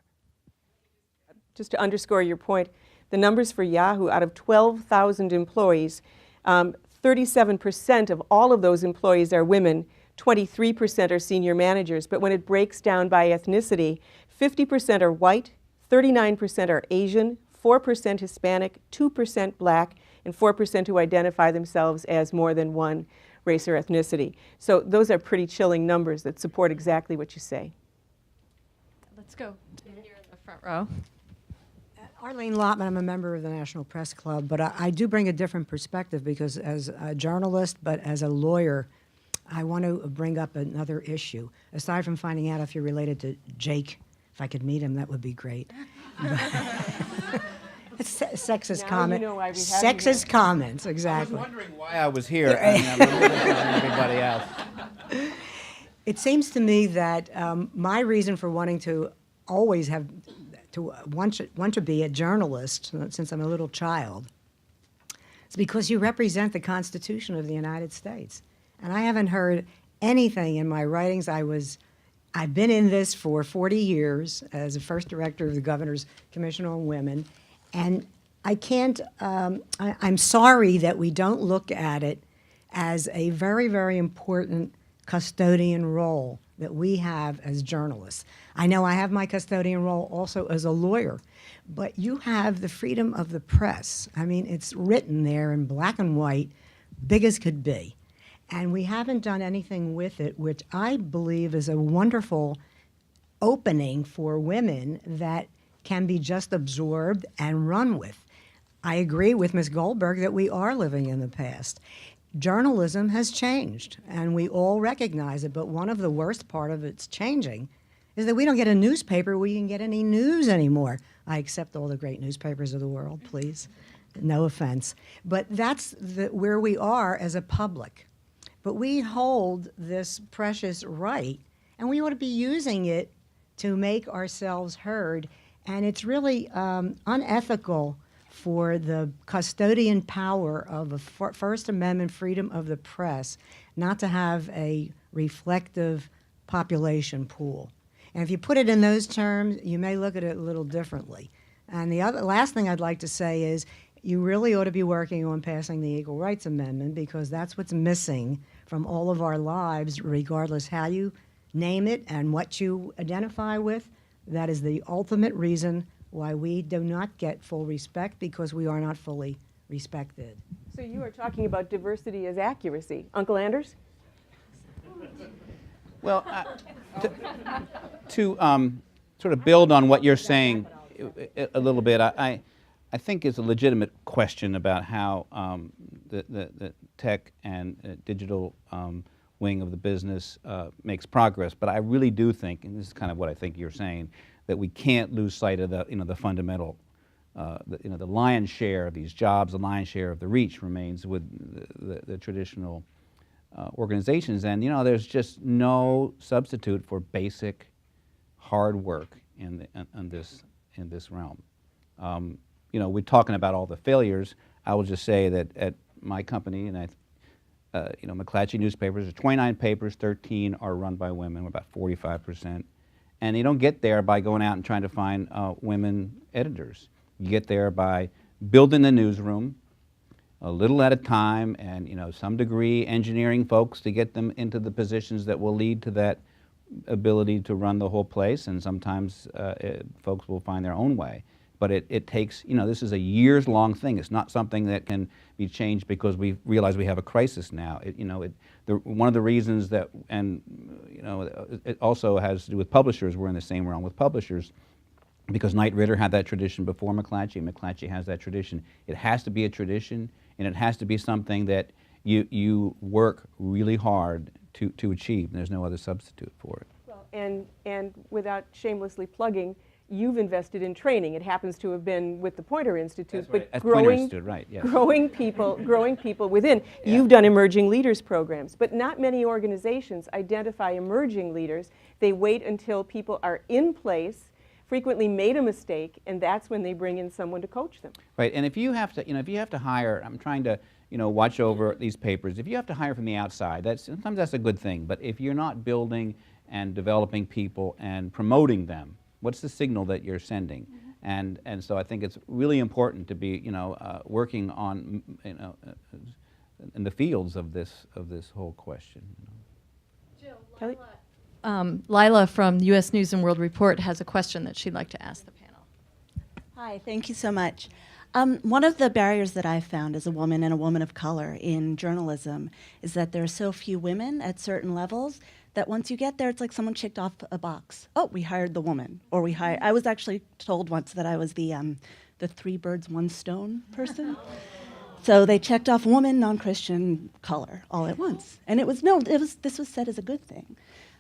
Just to underscore your point, the numbers for Yahoo, out of 12,000 employees, 37% of all of those employees are women, 23% are senior managers. But when it breaks down by ethnicity, 50% are white, 39% are Asian, 4% Hispanic, 2% Black, and 4% who identify themselves as more than one race or ethnicity. So those are pretty chilling numbers that support exactly what you say. Let's go here in the front row. Arlene Lotman, I'm a member of the National Press Club, but I do bring a different perspective because as a journalist, but as a lawyer, I want to bring up another issue. Aside from finding out if you're related to Jake, if I could meet him, that would be great. It's sexist Now comment. you know why we have Sexist you comments, exactly. I was wondering why I was here. I mean, I'm a little different than everybody else. It seems to me that my reason for wanting to always have to want to be a journalist since I'm a little child is because you represent the Constitution of the United States. And I haven't heard anything in my writings. I've been in this for 40 years as the first director of the Governor's Commission on Women, and I can't, I'm sorry that we don't look at it as a very, very important custodian role that we have as journalists. I know I have my custodian role also as a lawyer, but you have the freedom of the press. I mean, it's written there in black and white, big as could be. And we haven't done anything with it, which I believe is a wonderful opening for women that can be just absorbed and run with. I agree with Ms. Goldberg that we are living in the past. Journalism has changed, and we all recognize it, but one of the worst part of its changing is that we don't get a newspaper where you can get any news anymore. I accept all the great newspapers of the world, please. No offense. But that's where we are as a public. But we hold this precious right, and we ought to be using it to make ourselves heard. And it's really unethical for the custodian power of a First Amendment freedom of the press not to have a reflective population pool. And if you put it in those terms, you may look at it a little differently. And the last thing I'd like to say is you really ought to be working on passing the Equal Rights Amendment because that's what's missing from all of our lives, regardless how you name it and what you identify with. That is the ultimate reason why we do not get full respect because we are not fully respected. So you are talking about diversity as accuracy. Uncle Anders? Well, to sort of build on what you're saying a little bit, I think it's a legitimate question about how the tech and digital wing of the business makes progress. But I really do think, and this is kind of what I think you're saying, that we can't lose sight of the fundamental, the lion's share of these jobs, the lion's share of the reach remains with the traditional organizations, and there's just no substitute for basic hard work in this realm. We're talking about all the failures. I will just say that at my company, and McClatchy newspapers, there's 29 papers, 13 are run by women, we're about 45%. And you don't get there by going out and trying to find women editors. You get there by building the newsroom a little at a time and some degree engineering folks to get them into the positions that will lead to that ability to run the whole place, and sometimes folks will find their own way. But it takes, this is a years-long thing. It's not something that can be changed because we realize we have a crisis now. One of the reasons that, and it also has to do with publishers. We're in the same realm with publishers, because Knight Ridder had that tradition before McClatchy. McClatchy has that tradition. It has to be a tradition, and it has to be something that you work really hard to achieve. There's no other substitute for it. Well, and without shamelessly plugging, you've invested in training. It happens to have been with the Poynter Institute, That's right. but Poynter Institute, right, yes. growing people within. Yeah. You've done emerging leaders programs, but not many organizations identify emerging leaders. They wait until people are in place, frequently made a mistake, and that's when they bring in someone to coach them. Right, and if you have to hire, I'm trying to watch over these papers. If you have to hire from the outside, sometimes that's a good thing. But if you're not building and developing people and promoting them, what's the signal that you're sending? Mm-hmm. And so I think it's really important to be working on in the fields of this whole question. Kelly? Lila from U.S. News and World Report has a question that she'd like to ask the panel. Hi, thank you so much. One of the barriers that I've found as a woman and a woman of color in journalism is that there are so few women at certain levels that once you get there, it's like someone checked off a box. Oh, we hired the woman, or we hired. I was actually told once that I was the three birds, one stone person. So they checked off woman, non-Christian, color all at once, and this was said as a good thing.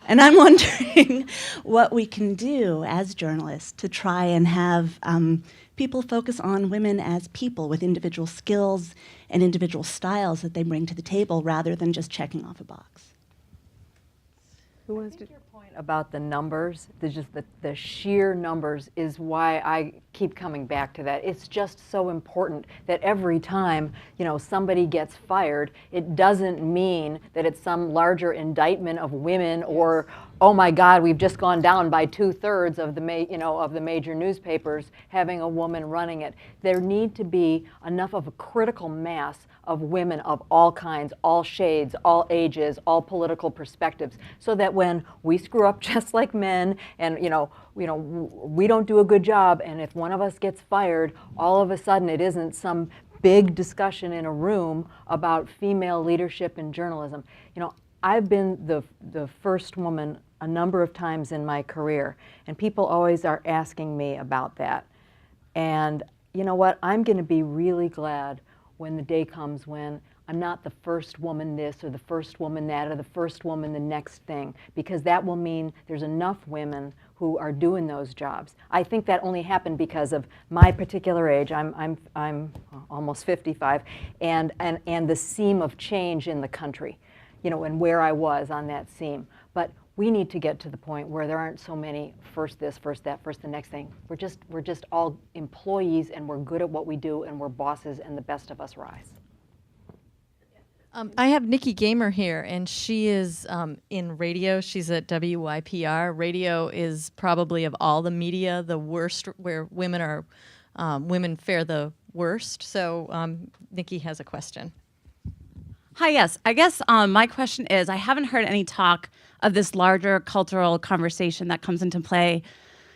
And I'm wondering what we can do as journalists to try and have people focus on women as people with individual skills and individual styles that they bring to the table rather than just checking off a box. Who wants to? Your point about the numbers, the sheer numbers is why I keep coming back to that. It's just so important that every time somebody gets fired, it doesn't mean that it's some larger indictment of women or, oh my God, we've just gone down by 2/3 of the major newspapers having a woman running it. There need to be enough of a critical mass of women of all kinds, all shades, all ages, all political perspectives, so that when we screw up just like men, and we don't do a good job, and if one of us gets fired, all of a sudden it isn't some big discussion in a room about female leadership in journalism. I've been the first woman a number of times in my career, and people always are asking me about that. And you know what? I'm going to be really glad when the day comes when I'm not the first woman this or the first woman that or the first woman the next thing, because that will mean there's enough women who are doing those jobs. I think that only happened because of my particular age. I'm almost 55, and the seam of change in the country, and where I was on that seam. But we need to get to the point where there aren't so many first this, first that, first the next thing. We're just all employees, and we're good at what we do, and we're bosses, and the best of us rise. I have Nikki Gamer here, and she is in radio. She's at WYPR. Radio is probably of all the media the worst, where women fare the worst. So Nikki has a question. Hi, yes. I guess my question is, I haven't heard any talk of this larger cultural conversation that comes into play.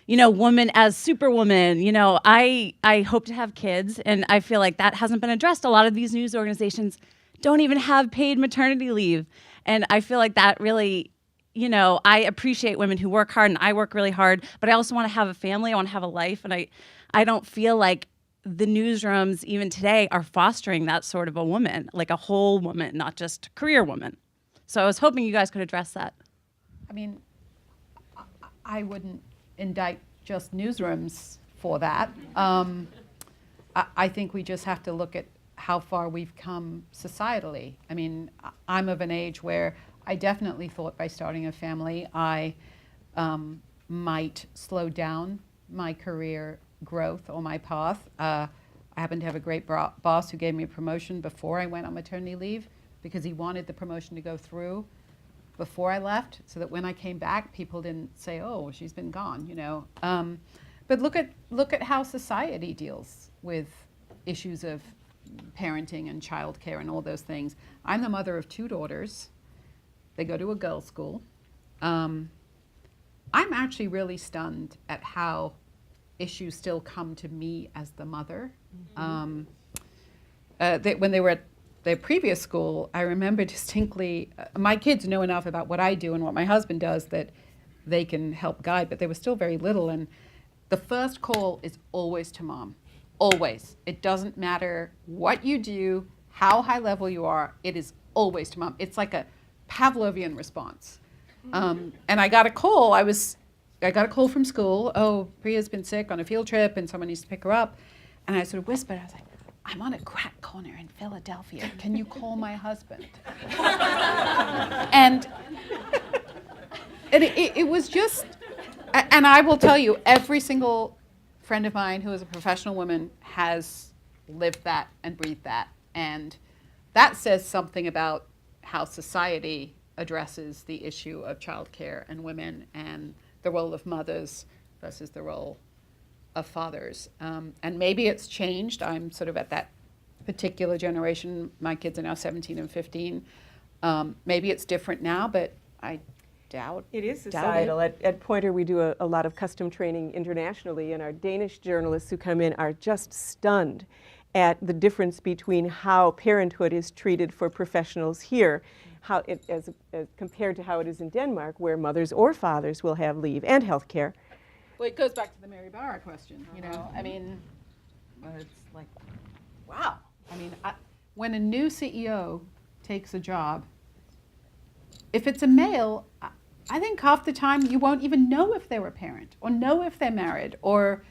Woman as superwoman. I hope to have kids, and I feel like that hasn't been addressed. A lot of these news organizations don't even have paid maternity leave. And I feel like that really, I appreciate women who work hard, and I work really hard, but I also want to have a family, I want to have a life, and I don't feel like the newsrooms even today are fostering that sort of a woman, like a whole woman, not just a career woman. So I was hoping you guys could address that. I mean, I wouldn't indict just newsrooms for that. I think we just have to look at how far we've come societally. I mean, I'm of an age where I definitely thought by starting a family I might slow down my career growth or my path. I happen to have a great boss who gave me a promotion before I went on maternity leave because he wanted the promotion to go through before I left, so that when I came back, people didn't say, "Oh, she's been gone," But look at how society deals with issues of parenting and childcare and all those things. I'm the mother of 2 daughters. They go to a girls' school. I'm actually really stunned at how issues still come to me as the mother. When they were at their previous school, I remember distinctly, my kids know enough about what I do and what my husband does that they can help guide, but they were still very little. And the first call is always to mom, always. It doesn't matter what you do, how high level you are, it is always to mom. It's like a Pavlovian response. And I got a call, I got a call from school, oh, Priya's been sick on a field trip and someone needs to pick her up. And I sort of whispered, I was like, I'm on a crack corner in Philadelphia. Can you call my husband? and it was just, and I will tell you, every single friend of mine who is a professional woman has lived that and breathed that. And that says something about how society addresses the issue of childcare and women and the role of mothers versus the role of fathers. And maybe it's changed. I'm sort of at that particular generation. My kids are now 17 and 15. Maybe it's different now, but I doubt it is doubt societal. it. At Poynter, we do a lot of custom training internationally, and our Danish journalists who come in are just stunned at the difference between how parenthood is treated for professionals here, how it, as compared to how it is in Denmark, where mothers or fathers will have leave and health care. Well, it goes back to the Mary Barra question, you know. I mean, it's like, wow. I mean, when a new CEO takes a job, if it's a male, I think half the time you won't even know if they're a parent or know if they're married or,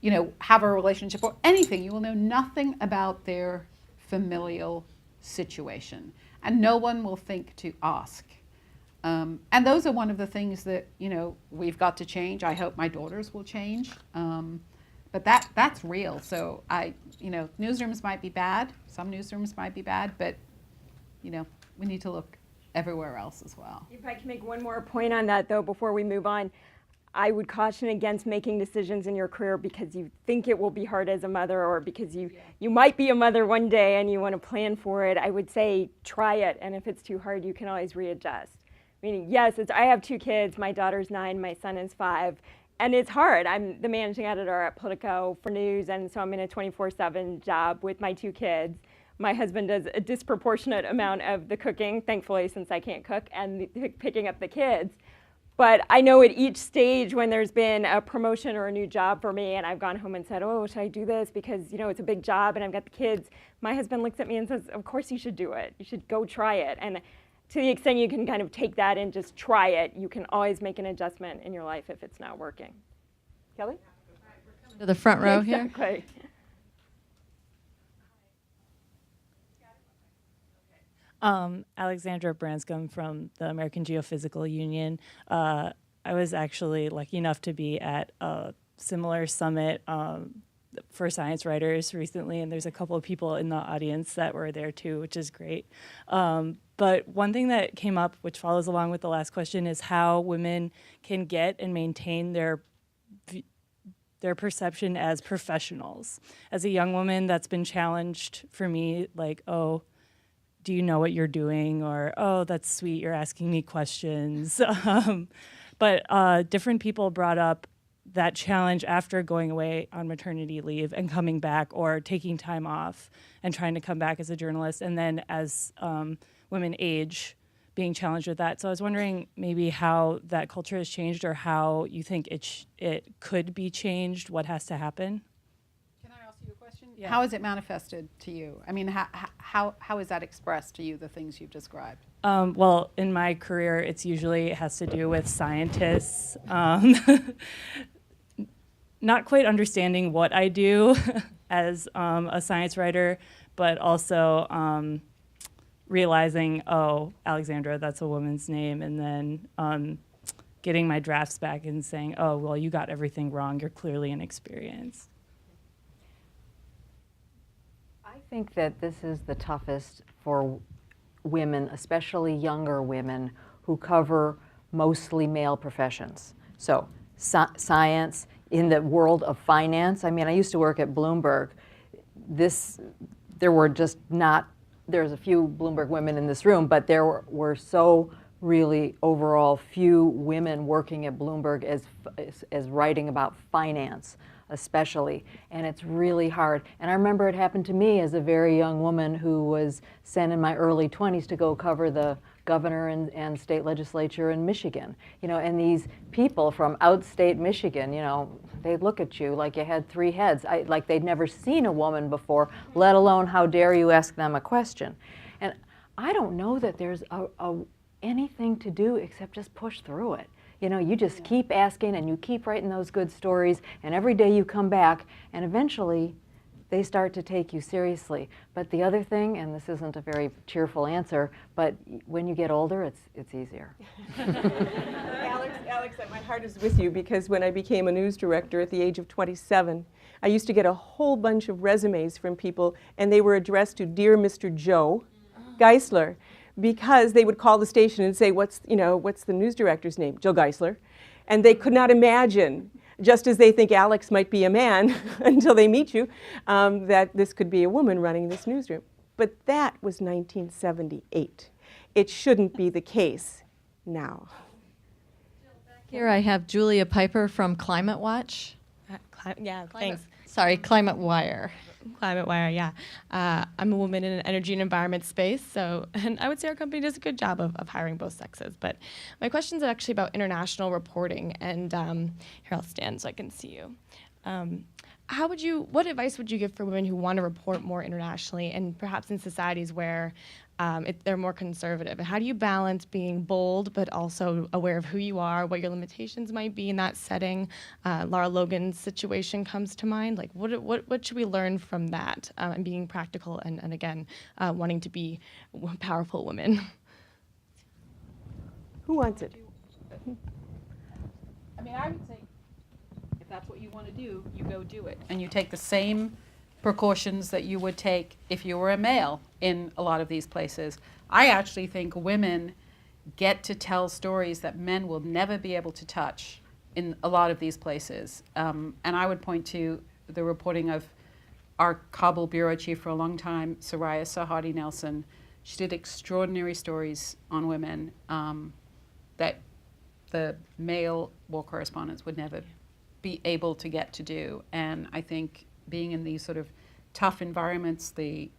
you know, have a relationship or anything. You will know nothing about their familial situation, and no one will think to ask. And those are one of the things that, you know, we've got to change. I hope my daughters will change. But that's real. So you know, newsrooms might be bad. Some newsrooms might be bad, but, you know, we need to look everywhere else as well. If I can make one more point on that, though, before we move on, I would caution against making decisions in your career because you think it will be hard as a mother or because you might be a mother one day and you want to plan for it. I would say try it, and if it's too hard, you can always readjust. Meaning, yes, I have 2 kids. My daughter's 9, my son is 5, and it's hard. I'm the managing editor at Politico for news, and so I'm in a 24/7 job with my 2 kids. My husband does a disproportionate amount of the cooking, thankfully, since I can't cook, and picking up the kids. But I know at each stage when there's been a promotion or a new job for me, and I've gone home and said, oh, should I do this because, you know, it's a big job and I've got the kids, my husband looks at me and says, of course you should do it. You should go try it. And to the extent you can kind of take that and just try it, you can always make an adjustment in your life if it's not working. Kelly? To the front row here. Exactly. Alexandra Branscombe from the American Geophysical Union. I was actually lucky enough to be at a similar summit for science writers recently, and there's a couple of people in the audience that were there too, which is great. But one thing that came up, which follows along with the last question, is how women can get and maintain their perception as professionals. As a young woman, that's been challenged for me, like, oh, do you know what you're doing? Or, oh, that's sweet, you're asking me questions. But different people brought up that challenge after going away on maternity leave and coming back, or taking time off and trying to come back as a journalist. And then as women age, being challenged with that. So I was wondering maybe how that culture has changed, or how you think it could be changed, what has to happen? Can I ask you a question? Yeah. How is it manifested to you? I mean, how is that expressed to you, the things you've described? Well, in my career, it has to do with scientists, not quite understanding what I do as a science writer, but also realizing, oh, Alexandra, that's a woman's name, and then getting my drafts back and saying, oh, well, you got everything wrong, you're clearly inexperienced. I think that this is the toughest for women, especially younger women, who cover mostly male professions. So science, in the world of finance. I mean, I used to work at Bloomberg. There's a few Bloomberg women in this room, but there were so really overall few women working at Bloomberg as writing about finance especially, and it's really hard. And I remember it happened to me as a very young woman who was sent in my early 20s to go cover the governor and state legislature in Michigan. You know, and these people from outstate Michigan, you know, they'd look at you like you had three heads, like they'd never seen a woman before, let alone how dare you ask them a question. And I don't know that there's anything to do except just push through it. You know, you just keep asking and you keep writing those good stories, and every day you come back, and eventually they start to take you seriously. But the other thing, and this isn't a very cheerful answer, but when you get older, it's easier. Alex, my heart is with you, because when I became a news director at the age of 27, I used to get a whole bunch of resumes from people, and they were addressed to Dear Mr. Joe Geisler, because they would call the station and say, what's the news director's name? Joe Geisler. And they could not imagine, just as they think Alex might be a man until they meet you, that this could be a woman running this newsroom. But that was 1978. It shouldn't be the case now. Here I have Julia Piper from Climate Watch. Thanks. Sorry, Climate Wire. Climate Wire, yeah. I'm a woman in an energy and environment space, and I would say our company does a good job of hiring both sexes. But my question is actually about international reporting, and here I'll stand so I can see you. What advice would you give for women who want to report more internationally, and perhaps in societies where they're more conservative? How do you balance being bold but also aware of who you are, what your limitations might be in that setting? Laura Logan's situation comes to mind. Like, what should we learn from that, and being practical and again, wanting to be powerful women? Who wants it? I mean, I would say if that's what you want to do, you go do it. And you take the same precautions that you would take if you were a male in a lot of these places. I actually think women get to tell stories that men will never be able to touch in a lot of these places. And I would point to the reporting of our Kabul bureau chief for a long time, Zahidi Nelson. She did extraordinary stories on women that the male war correspondents would never be able to get to do. And I think being in these sort of tough environments, the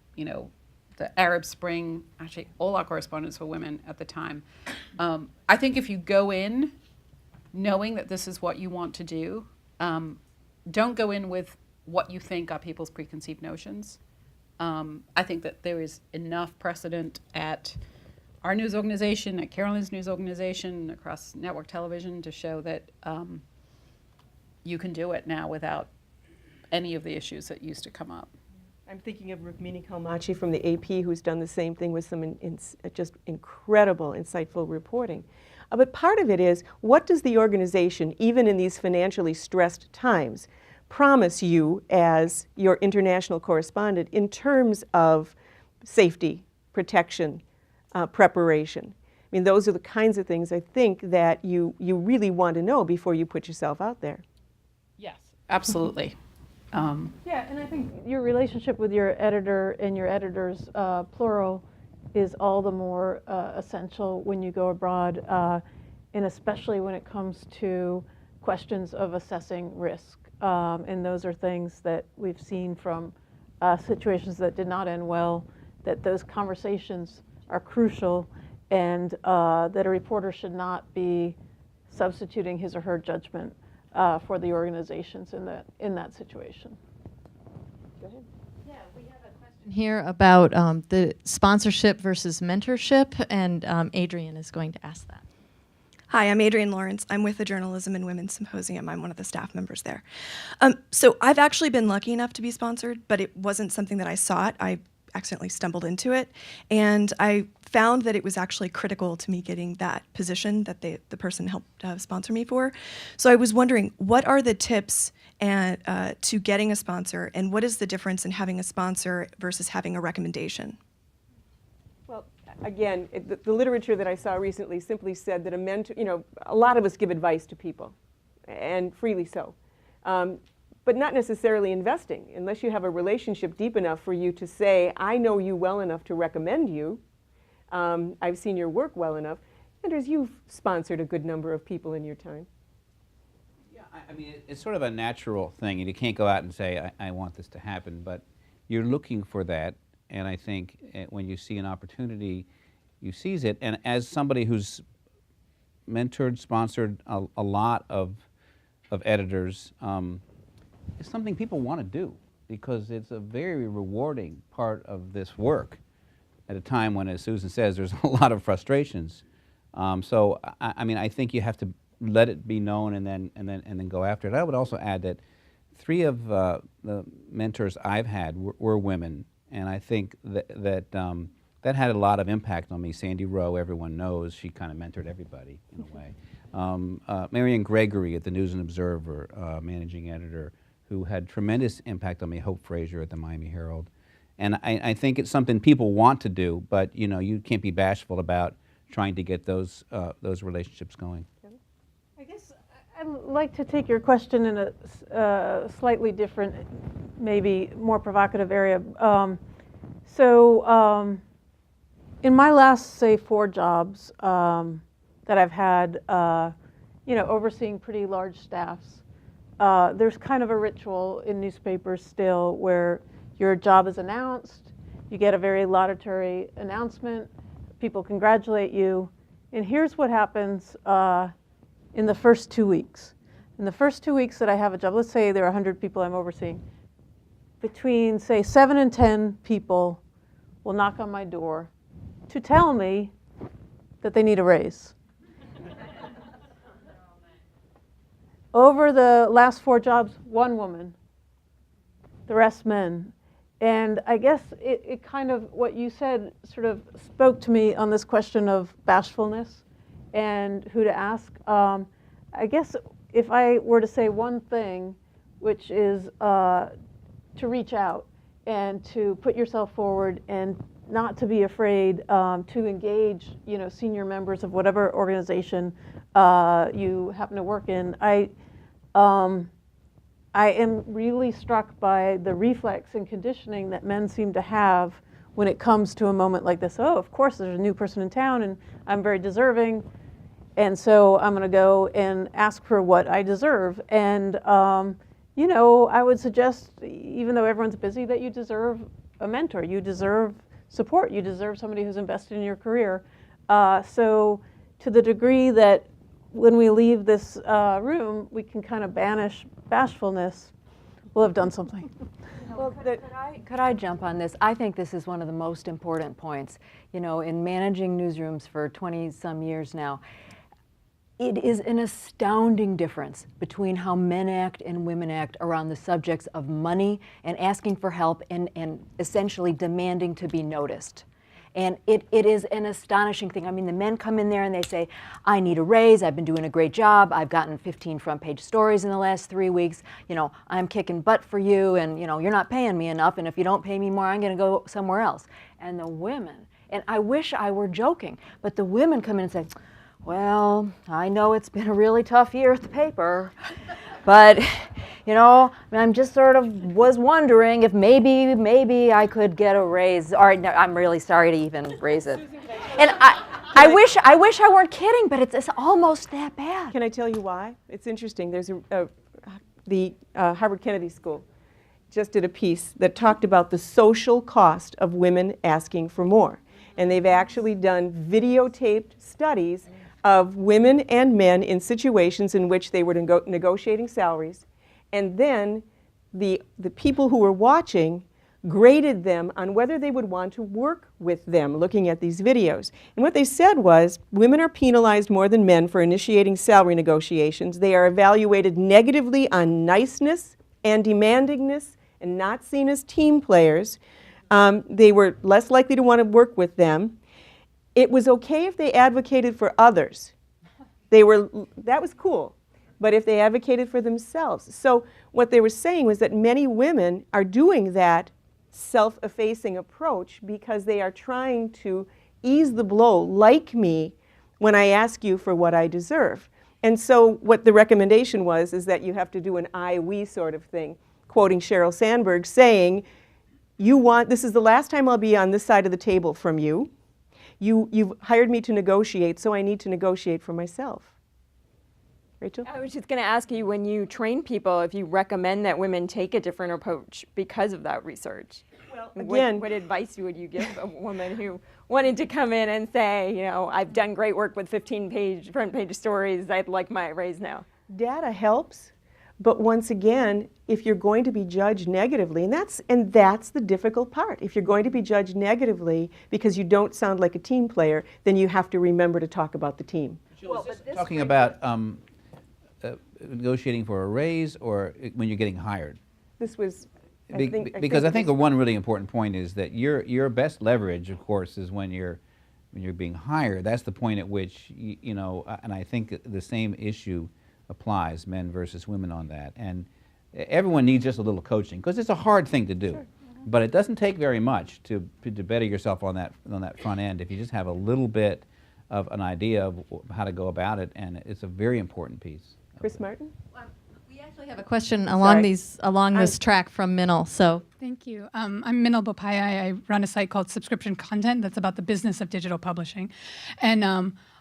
Arab Spring, actually all our correspondents were women at the time. I think if you go in knowing that this is what you want to do, don't go in with what you think are people's preconceived notions. I think that there is enough precedent at our news organization, at Carolyn's news organization, across network television to show that you can do it now without any of the issues that used to come up. I'm thinking of Rukmini Kalmachi from the AP, who's done the same thing with some just incredible, insightful reporting. But part of it is, what does the organization, even in these financially stressed times, promise you as your international correspondent in terms of safety, protection, preparation? I mean, those are the kinds of things I think that you really want to know before you put yourself out there. Yes, absolutely. Yeah, and I think your relationship with your editor and your editors, plural, is all the more essential when you go abroad, and especially when it comes to questions of assessing risk. And those are things that we've seen from situations that did not end well, that those conversations are crucial, and that a reporter should not be substituting his or her judgment for the organizations in that situation. Go ahead. Yeah, we have a question here about the sponsorship versus mentorship, and Adrian is going to ask that. Hi, I'm Adrienne Lawrence. I'm with the Journalism and Women's Symposium. I'm one of the staff members there. So I've actually been lucky enough to be sponsored, but it wasn't something that I sought. I accidentally stumbled into it, and I found that it was actually critical to me getting that position that the person helped sponsor me for. So I was wondering, what are the tips to getting a sponsor, and what is the difference in having a sponsor versus having a recommendation? Well, again, the literature that I saw recently simply said that a mentor, a lot of us give advice to people, and freely so. But not necessarily investing, unless you have a relationship deep enough for you to say, I know you well enough to recommend you, I've seen your work well enough. Anders, you've sponsored a good number of people in your time. I mean, it's sort of a natural thing, and you can't go out and say, I want this to happen, but you're looking for that, and I think when you see an opportunity, you seize it. And as somebody who's mentored, sponsored a lot of editors, it's something people want to do because it's a very rewarding part of this work at a time when, as Susan says, there's a lot of frustrations. So, I mean, I think you have to let it be known and then go after it. I would also add that 3 of the mentors I've had were women, and I think that had a lot of impact on me. Sandy Rowe, everyone knows, she kind of mentored everybody in a way. Marian Gregory at the News and Observer, managing editor, who had tremendous impact on me. Hope Frazier at the Miami Herald. And I think it's something people want to do, but you know, you can't be bashful about trying to get those relationships going. I guess I'd like to take your question in a slightly different, maybe more provocative area. In my last, say, 4 jobs that I've had, overseeing pretty large staffs, there's kind of a ritual in newspapers still where your job is announced, you get a very laudatory announcement, people congratulate you, and here's what happens in the first 2 weeks. In the first 2 weeks that I have a job, let's say there are 100 people I'm overseeing, between, say, 7 and 10 people will knock on my door to tell me that they need a raise. Over the last 4 jobs, 1 woman, the rest men. And I guess it kind of, what you said sort of spoke to me on this question of bashfulness and who to ask. I guess if I were to say one thing, which is to reach out and to put yourself forward and not to be afraid to engage, senior members of whatever organization you happen to work in. I am really struck by the reflex and conditioning that men seem to have when it comes to a moment like this. Oh, of course, there's a new person in town, and I'm very deserving, and so I'm going to go and ask for what I deserve. And I would suggest, even though everyone's busy, that you deserve a mentor. You deserve support. You deserve somebody who's invested in your career. So to the degree that when we leave this room, we can kind of banish bashfulness, we'll have done something. Well, could I jump on this? I think this is one of the most important points. In managing newsrooms for 20-some years now, it is an astounding difference between how men act and women act around the subjects of money and asking for help and essentially demanding to be noticed. And it is an astonishing thing. I mean, the men come in there and they say, I need a raise, I've been doing a great job, I've gotten 15 front page stories in the last 3 weeks, I'm kicking butt for you, and you're not paying me enough, and if you don't pay me more, I'm gonna go somewhere else. And the women, and I wish I were joking, but the women come in and say, well, I know it's been a really tough year at the paper, but I'm just sort of was wondering if maybe I could get a raise. All right, no, I'm really sorry to even raise it. And I wish I weren't kidding, but it's almost that bad. Can I tell you why? It's interesting. There's the Harvard Kennedy School just did a piece that talked about the social cost of women asking for more. And they've actually done videotaped studies of women and men in situations in which they were negotiating salaries. And then the people who were watching graded them on whether they would want to work with them looking at these videos. And what they said was, women are penalized more than men for initiating salary negotiations. They are evaluated negatively on niceness and demandingness and not seen as team players. They were less likely to want to work with them. It was okay if they advocated for others. That was cool. But if they advocated for themselves. So what they were saying was that many women are doing that self-effacing approach because they are trying to ease the blow, like me, when I ask you for what I deserve. And so what the recommendation was is that you have to do an I-we sort of thing, quoting Sheryl Sandberg saying, this is the last time I'll be on this side of the table from you. You've hired me to negotiate, so I need to negotiate for myself. Rachel? I was just going to ask you, when you train people, if you recommend that women take a different approach because of that research. Well, again, what advice would you give a woman who wanted to come in and say, you know, I've done great work with 15-page, front-page stories, I'd like my raise now? Data helps, but once again, if you're going to be judged negatively, and that's the difficult part. If you're going to be judged negatively because you don't sound like a team player, then you have to remember to talk about the team. Talking about negotiating for a raise or when you're getting hired? This was, because I think one really important point is that your best leverage, of course, is when you're being hired. That's the point at which you know, and I think the same issue applies, men versus women on that. And everyone needs just a little coaching because it's a hard thing to do. Sure. But it doesn't take very much to better yourself on that front end if you just have a little bit of an idea of how to go about it, and it's a very important piece. Chris Martin? We actually have a question along this track from Minal. So thank you. I'm Minal Bopaya. I run a site called Subscription Content that's about the business of digital publishing. And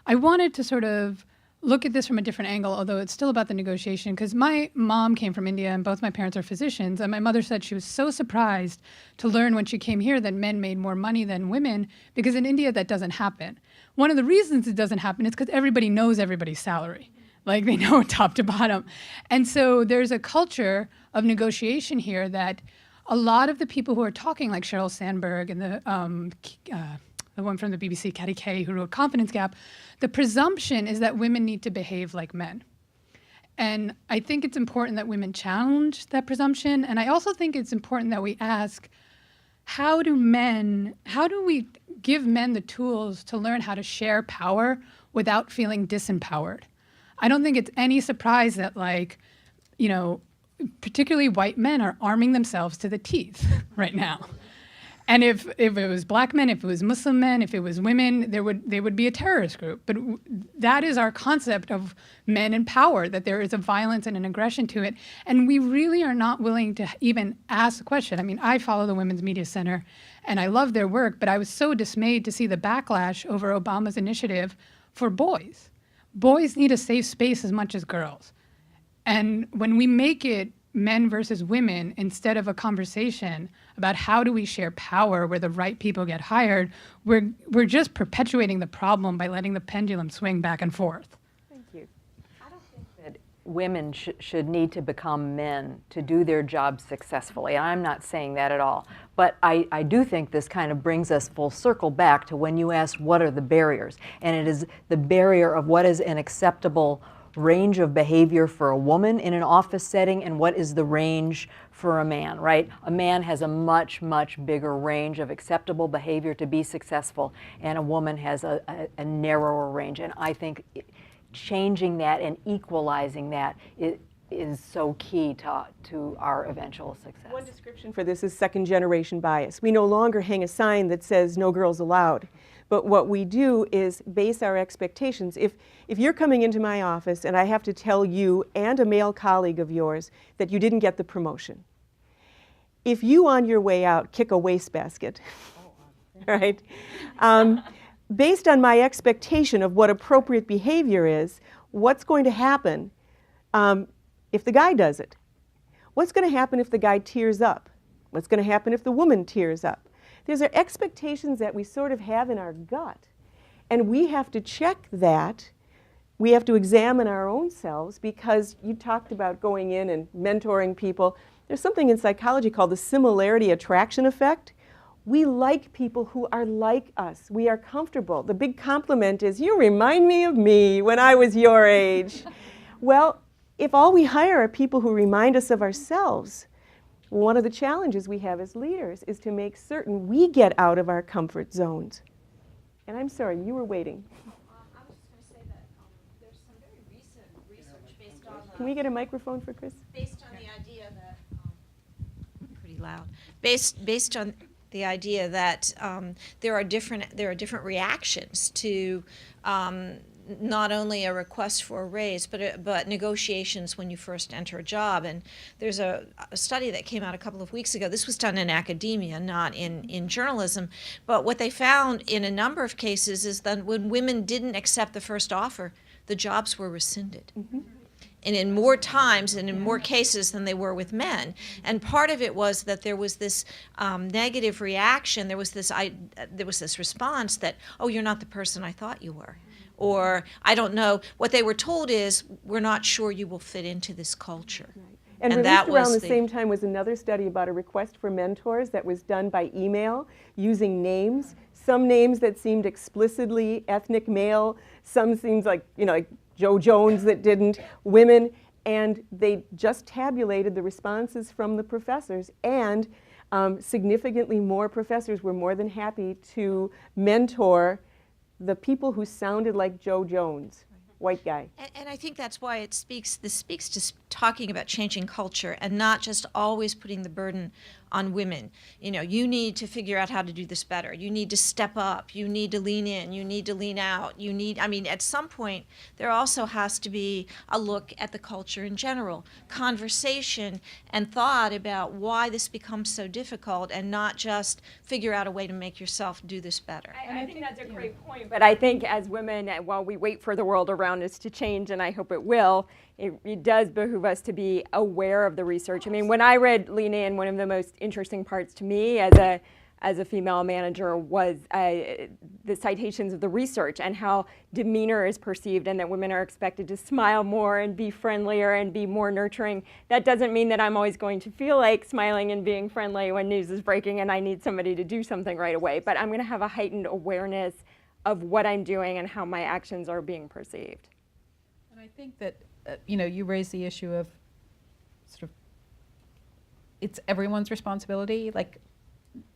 I wanted to sort of look at this from a different angle, although it's still about the negotiation, because my mom came from India and both my parents are physicians, and my mother said she was so surprised to learn when she came here that men made more money than women, because in India that doesn't happen. One of the reasons it doesn't happen is because everybody knows everybody's salary. Like, they know top to bottom. And so there's a culture of negotiation here that a lot of the people who are talking, like Sheryl Sandberg and the one from the BBC, Katty Kay, who wrote Confidence Gap, the presumption is that women need to behave like men. And I think it's important that women challenge that presumption. And I also think it's important that we ask, how do we give men the tools to learn how to share power without feeling disempowered? I don't think it's any surprise that, like, you know, particularly white men are arming themselves to the teeth right now. And if it was black men, if it was Muslim men, if it was women, they would be a terrorist group. But that is our concept of men in power, that there is a violence and an aggression to it. And we really are not willing to even ask the question. I mean, I follow the Women's Media Center, and I love their work, but I was so dismayed to see the backlash over Obama's initiative for boys. Boys need a safe space as much as girls. And when we make it men versus women instead of a conversation about how do we share power where the right people get hired, we're just perpetuating the problem by letting the pendulum swing back and forth. Thank you. I don't think that women should need to become men to do their job successfully. I'm not saying that at all. But I do think this kind of brings us full circle back to when you asked what are the barriers. And it is the barrier of what is an acceptable range of behavior for a woman in an office setting and what is the range for a man, right? A man has a much, much bigger range of acceptable behavior to be successful, and a woman has a narrower range. And I think changing that and equalizing that is so key to our eventual success. One description for this is second-generation bias. We no longer hang a sign that says no girls allowed. But what we do is base our expectations. If you're coming into my office and I have to tell you and a male colleague of yours that you didn't get the promotion, if you on your way out kick a wastebasket, right, based on my expectation of what appropriate behavior is, what's going to happen if the guy does it? What's going to happen if the guy tears up? What's going to happen if the woman tears up? These are expectations that we sort of have in our gut. And we have to check that. We have to examine our own selves, because you talked about going in and mentoring people. There's something in psychology called the similarity attraction effect. We like people who are like us. We are comfortable. The big compliment is, you remind me of me when I was your age. Well, if all we hire are people who remind us of ourselves, one of the challenges we have as leaders is to make certain we get out of our comfort zones. And I'm sorry, you were waiting. I was just going to say that there's some very recent research based on Can we get a microphone for Chris? Based on the idea that pretty loud. Based on the idea that there are different reactions to not only a request for a raise, but negotiations when you first enter a job. And there's a study that came out a couple of weeks ago. This was done in academia, not in journalism. But what they found in a number of cases is that when women didn't accept the first offer, the jobs were rescinded. And in more times and in more cases than they were with men. And part of it was that there was this negative reaction. There was this response that, oh, you're not the person I thought you were. Or, I don't know. What they were told is, we're not sure you will fit into this culture. And that released around was the same time was another study about a request for mentors that was done by email using names. Some names that seemed explicitly ethnic male, some seems like, like Joe Jones that didn't, women, and they just tabulated the responses from the professors, and significantly more professors were more than happy to mentor the people who sounded like Joe Jones, white guy. And I think that's why this speaks to talking about changing culture and not just always putting the burden on women. You need to figure out how to do this better. You need to step up. You need to lean in. You need to lean out. At some point, there also has to be a look at the culture in general, conversation and thought about why this becomes so difficult, and not just figure out a way to make yourself do this better. I think that's a great point. But I think as women, while we wait for the world around us to change, and I hope it will, it does behoove us to be aware of the research. When I read Lean In, one of the most interesting parts to me as a female manager was the citations of the research and how demeanor is perceived, and that women are expected to smile more and be friendlier and be more nurturing. That doesn't mean that I'm always going to feel like smiling and being friendly when news is breaking and I need somebody to do something right away, but I'm going to have a heightened awareness of what I'm doing and how my actions are being perceived. And I think that you raise the issue of it's everyone's responsibility. Like,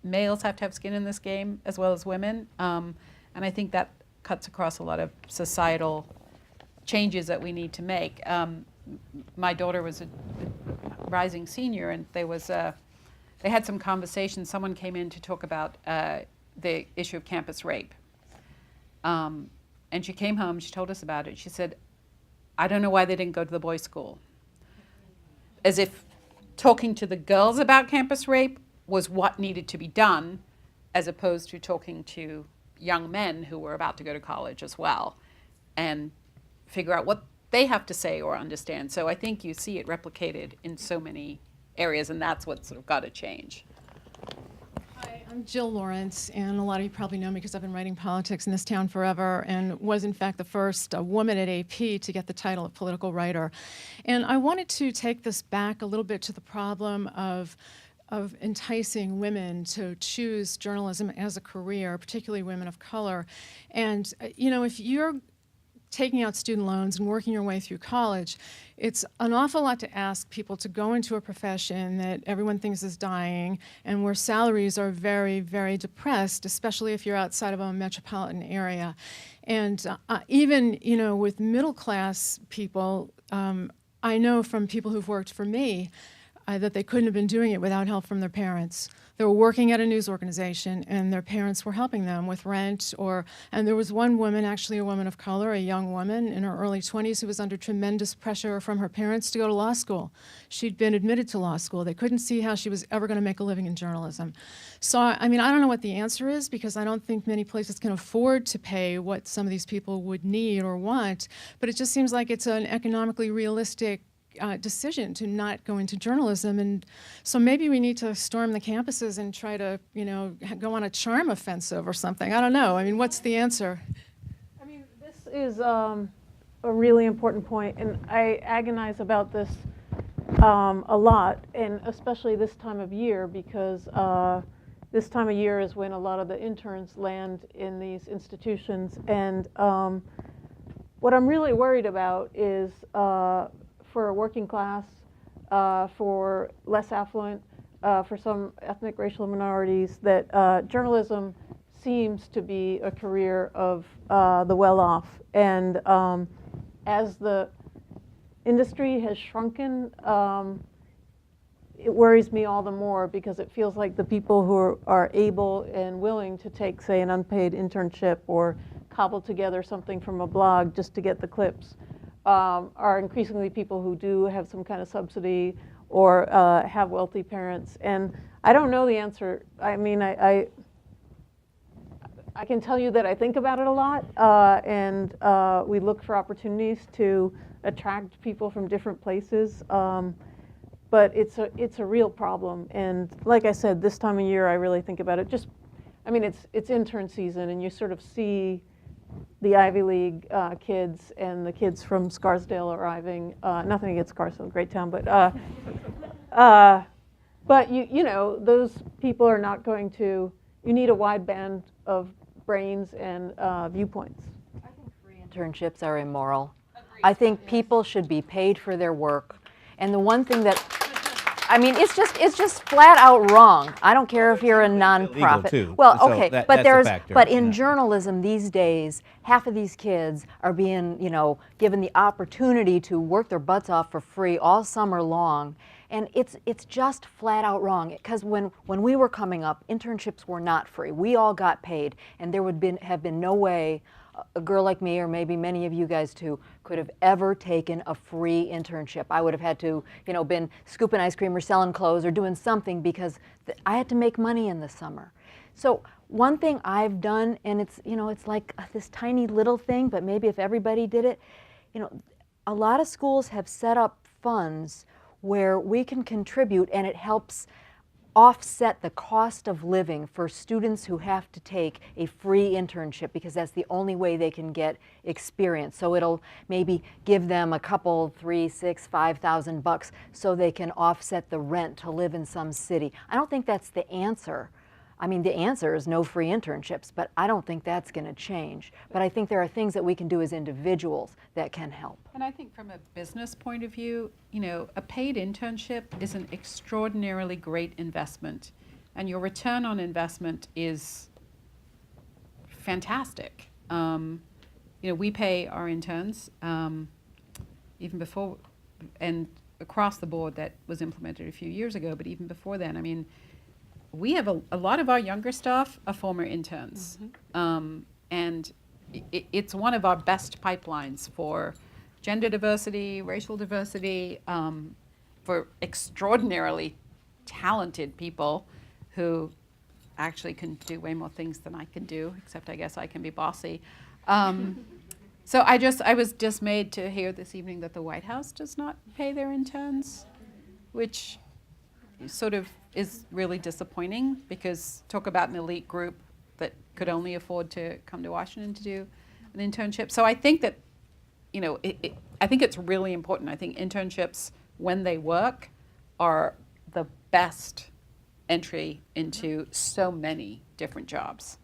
males have to have skin in this game as well as women. And I think that cuts across a lot of societal changes that we need to make. My daughter was a rising senior, and they had some conversations. Someone came in to talk about the issue of campus rape. And she came home, she told us about it. She said, I don't know why they didn't go to the boys' school. As if talking to the girls about campus rape was what needed to be done, as opposed to talking to young men who were about to go to college as well and figure out what they have to say or understand. So I think you see it replicated in so many areas, and that's what's got to change. Hi, I'm Jill Lawrence, and a lot of you probably know me because I've been writing politics in this town forever, and was in fact the first woman at AP to get the title of political writer. And I wanted to take this back a little bit to the problem of enticing women to choose journalism as a career, particularly women of color. And if you're taking out student loans and working your way through college, it's an awful lot to ask people to go into a profession that everyone thinks is dying and where salaries are very, very depressed, especially if you're outside of a metropolitan area. And even, with middle class people, I know from people who've worked for me that they couldn't have been doing it without help from their parents. They were working at a news organization, and their parents were helping them with rent. And there was one woman, actually a woman of color, a young woman in her early 20s, who was under tremendous pressure from her parents to go to law school. She'd been admitted to law school. They couldn't see how she was ever going to make a living in journalism. So, I don't know what the answer is, because I don't think many places can afford to pay what some of these people would need or want. But it just seems like it's an economically realistic decision to not go into journalism. And so maybe we need to storm the campuses and try to, go on a charm offensive or something. I don't know. What's the answer? This is a really important point, and I agonize about this a lot, and especially this time of year, because this time of year is when a lot of the interns land in these institutions. And what I'm really worried about is for a working class, for less affluent, for some ethnic racial minorities, that journalism seems to be a career of the well-off. And as the industry has shrunken, it worries me all the more, because it feels like the people who are able and willing to take, say, an unpaid internship or cobble together something from a blog just to get the clips are increasingly people who do have some kind of subsidy or have wealthy parents. And I don't know the answer. I mean, I can tell you that I think about it a lot, and we look for opportunities to attract people from different places. But it's a real problem. And like I said, this time of year, I really think about it. Just, I mean, it's intern season, and you sort of see the Ivy League kids and the kids from Scarsdale arriving. Nothing against Scarsdale, great town, but you know, those people are not going to. You need a wide band of brains and viewpoints. I think free internships are immoral. I think people should be paid for their work. And the one thing that, I mean, it's just flat out wrong. I don't care if you're a nonprofit. Too. Well, So okay, that's but a factor. but in journalism these days, half of these kids are being, you know, given the opportunity to work their butts off for free all summer long. And it's just flat out wrong, because when we were coming up, internships were not free. We all got paid, and there would have been no way a girl like me, or maybe many of you guys too, could have ever taken a free internship. I would have had to, you know, been scooping ice cream or selling clothes or doing something, because I had to make money in the summer. So one thing I've done, and it's, you know, it's like this tiny little thing, but maybe if everybody did it, you know, a lot of schools have set up funds where we can contribute, and it helps offset the cost of living for students who have to take a free internship, because that's the only way they can get experience. So it'll maybe give them a couple, $3,000, $6,000, $5,000 so they can offset the rent to live in some city. I don't think that's the answer. I mean, the answer is no free internships, but I don't think that's going to change. But I think there are things that we can do as individuals that can help. And I think from a business point of view, you know, a paid internship is an extraordinarily great investment, and your return on investment is fantastic. You know, we pay our interns even before, and across the board that was implemented a few years ago, but even before then, I mean, we have a lot of our younger staff are former interns, and it's one of our best pipelines for gender diversity, racial diversity, for extraordinarily talented people who actually can do way more things than I can do, except I guess I can be bossy. So I was dismayed to hear this evening that the White House does not pay their interns, which sort of is really disappointing, because talk about an elite group that could only afford to come to Washington to do an internship. So I think that, you know, I think it's really important. I think internships, when they work, are the best entry into so many different jobs.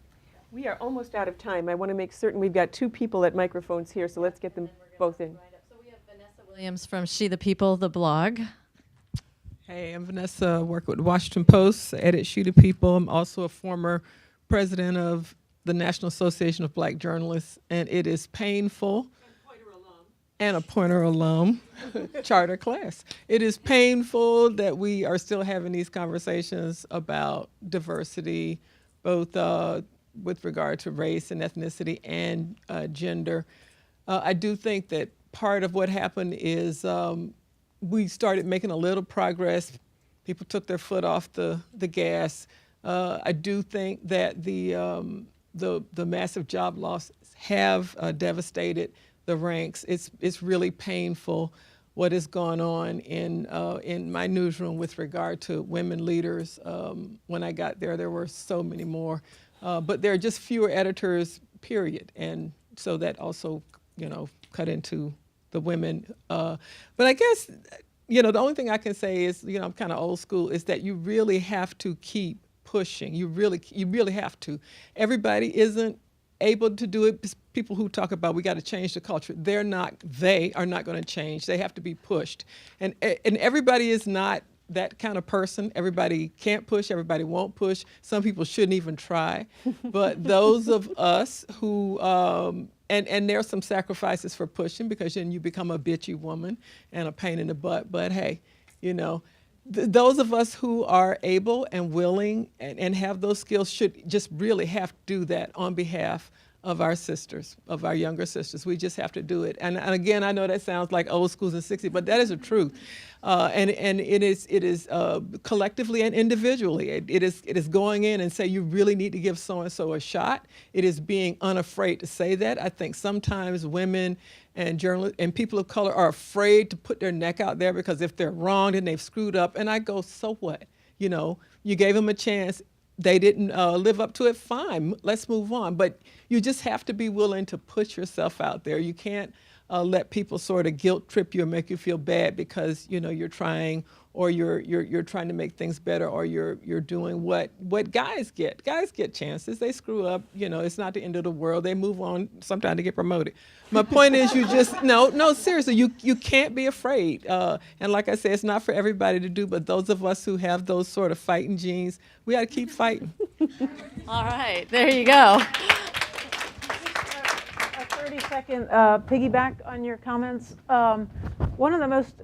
We are almost out of time. I want to make certain we've got two people at microphones here, so let's get them both in. So we have Vanessa Williams from She the People, the blog. Hey, I'm Vanessa, work with Washington Post, edit She the People. I'm also a former president of the National Association of Black Journalists, and it is painful. And a Poynter alum, charter class. It is painful that we are still having these conversations about diversity, both with regard to race and ethnicity and gender. I do think that part of what happened is we started making a little progress. People took their foot off the gas. I do think that the massive job losses have devastated the ranks. It's really painful what has gone on in my newsroom with regard to women leaders. When I got there, there were so many more, but there are just fewer editors, period. And so that also, you know, cut into the women. But I guess, you know, the only thing I can say is, you know, I'm kind of old school, is that you really have to keep pushing. You really have to. Everybody isn't able to do it. People who talk about we got to change the culture, they are not going to change. They have to be pushed. And everybody is not that kind of person. Everybody can't push, everybody won't push. Some people shouldn't even try. But those of us who, and there are some sacrifices for pushing, because then you become a bitchy woman and a pain in the butt. But hey, you know, those of us who are able and willing and have those skills should just really have to do that on behalf of our sisters, of our younger sisters. We just have to do it. And again, I know that sounds like old schools and 60s, but that is the truth. And it is collectively and individually. It is going in and say you really need to give so-and-so a shot. It is being unafraid to say that. I think sometimes women and journalists and people of color are afraid to put their neck out there because if they're wrong, then they've screwed up. And I go, so what? You know, you gave them a chance. They didn't live up to it, fine, let's move on. But you just have to be willing to put yourself out there. You can't let people sort of guilt trip you or make you feel bad because, you know, you're trying or you're trying to make things better or you're doing what guys get. Guys get chances. They screw up, you know, it's not the end of the world. They move on sometimes to get promoted. My point is you just, no, seriously, you can't be afraid. And like I said, it's not for everybody to do, but those of us who have those sort of fighting genes, we got to keep fighting. All right, there you go. A 30-second piggyback on your comments. One of the most,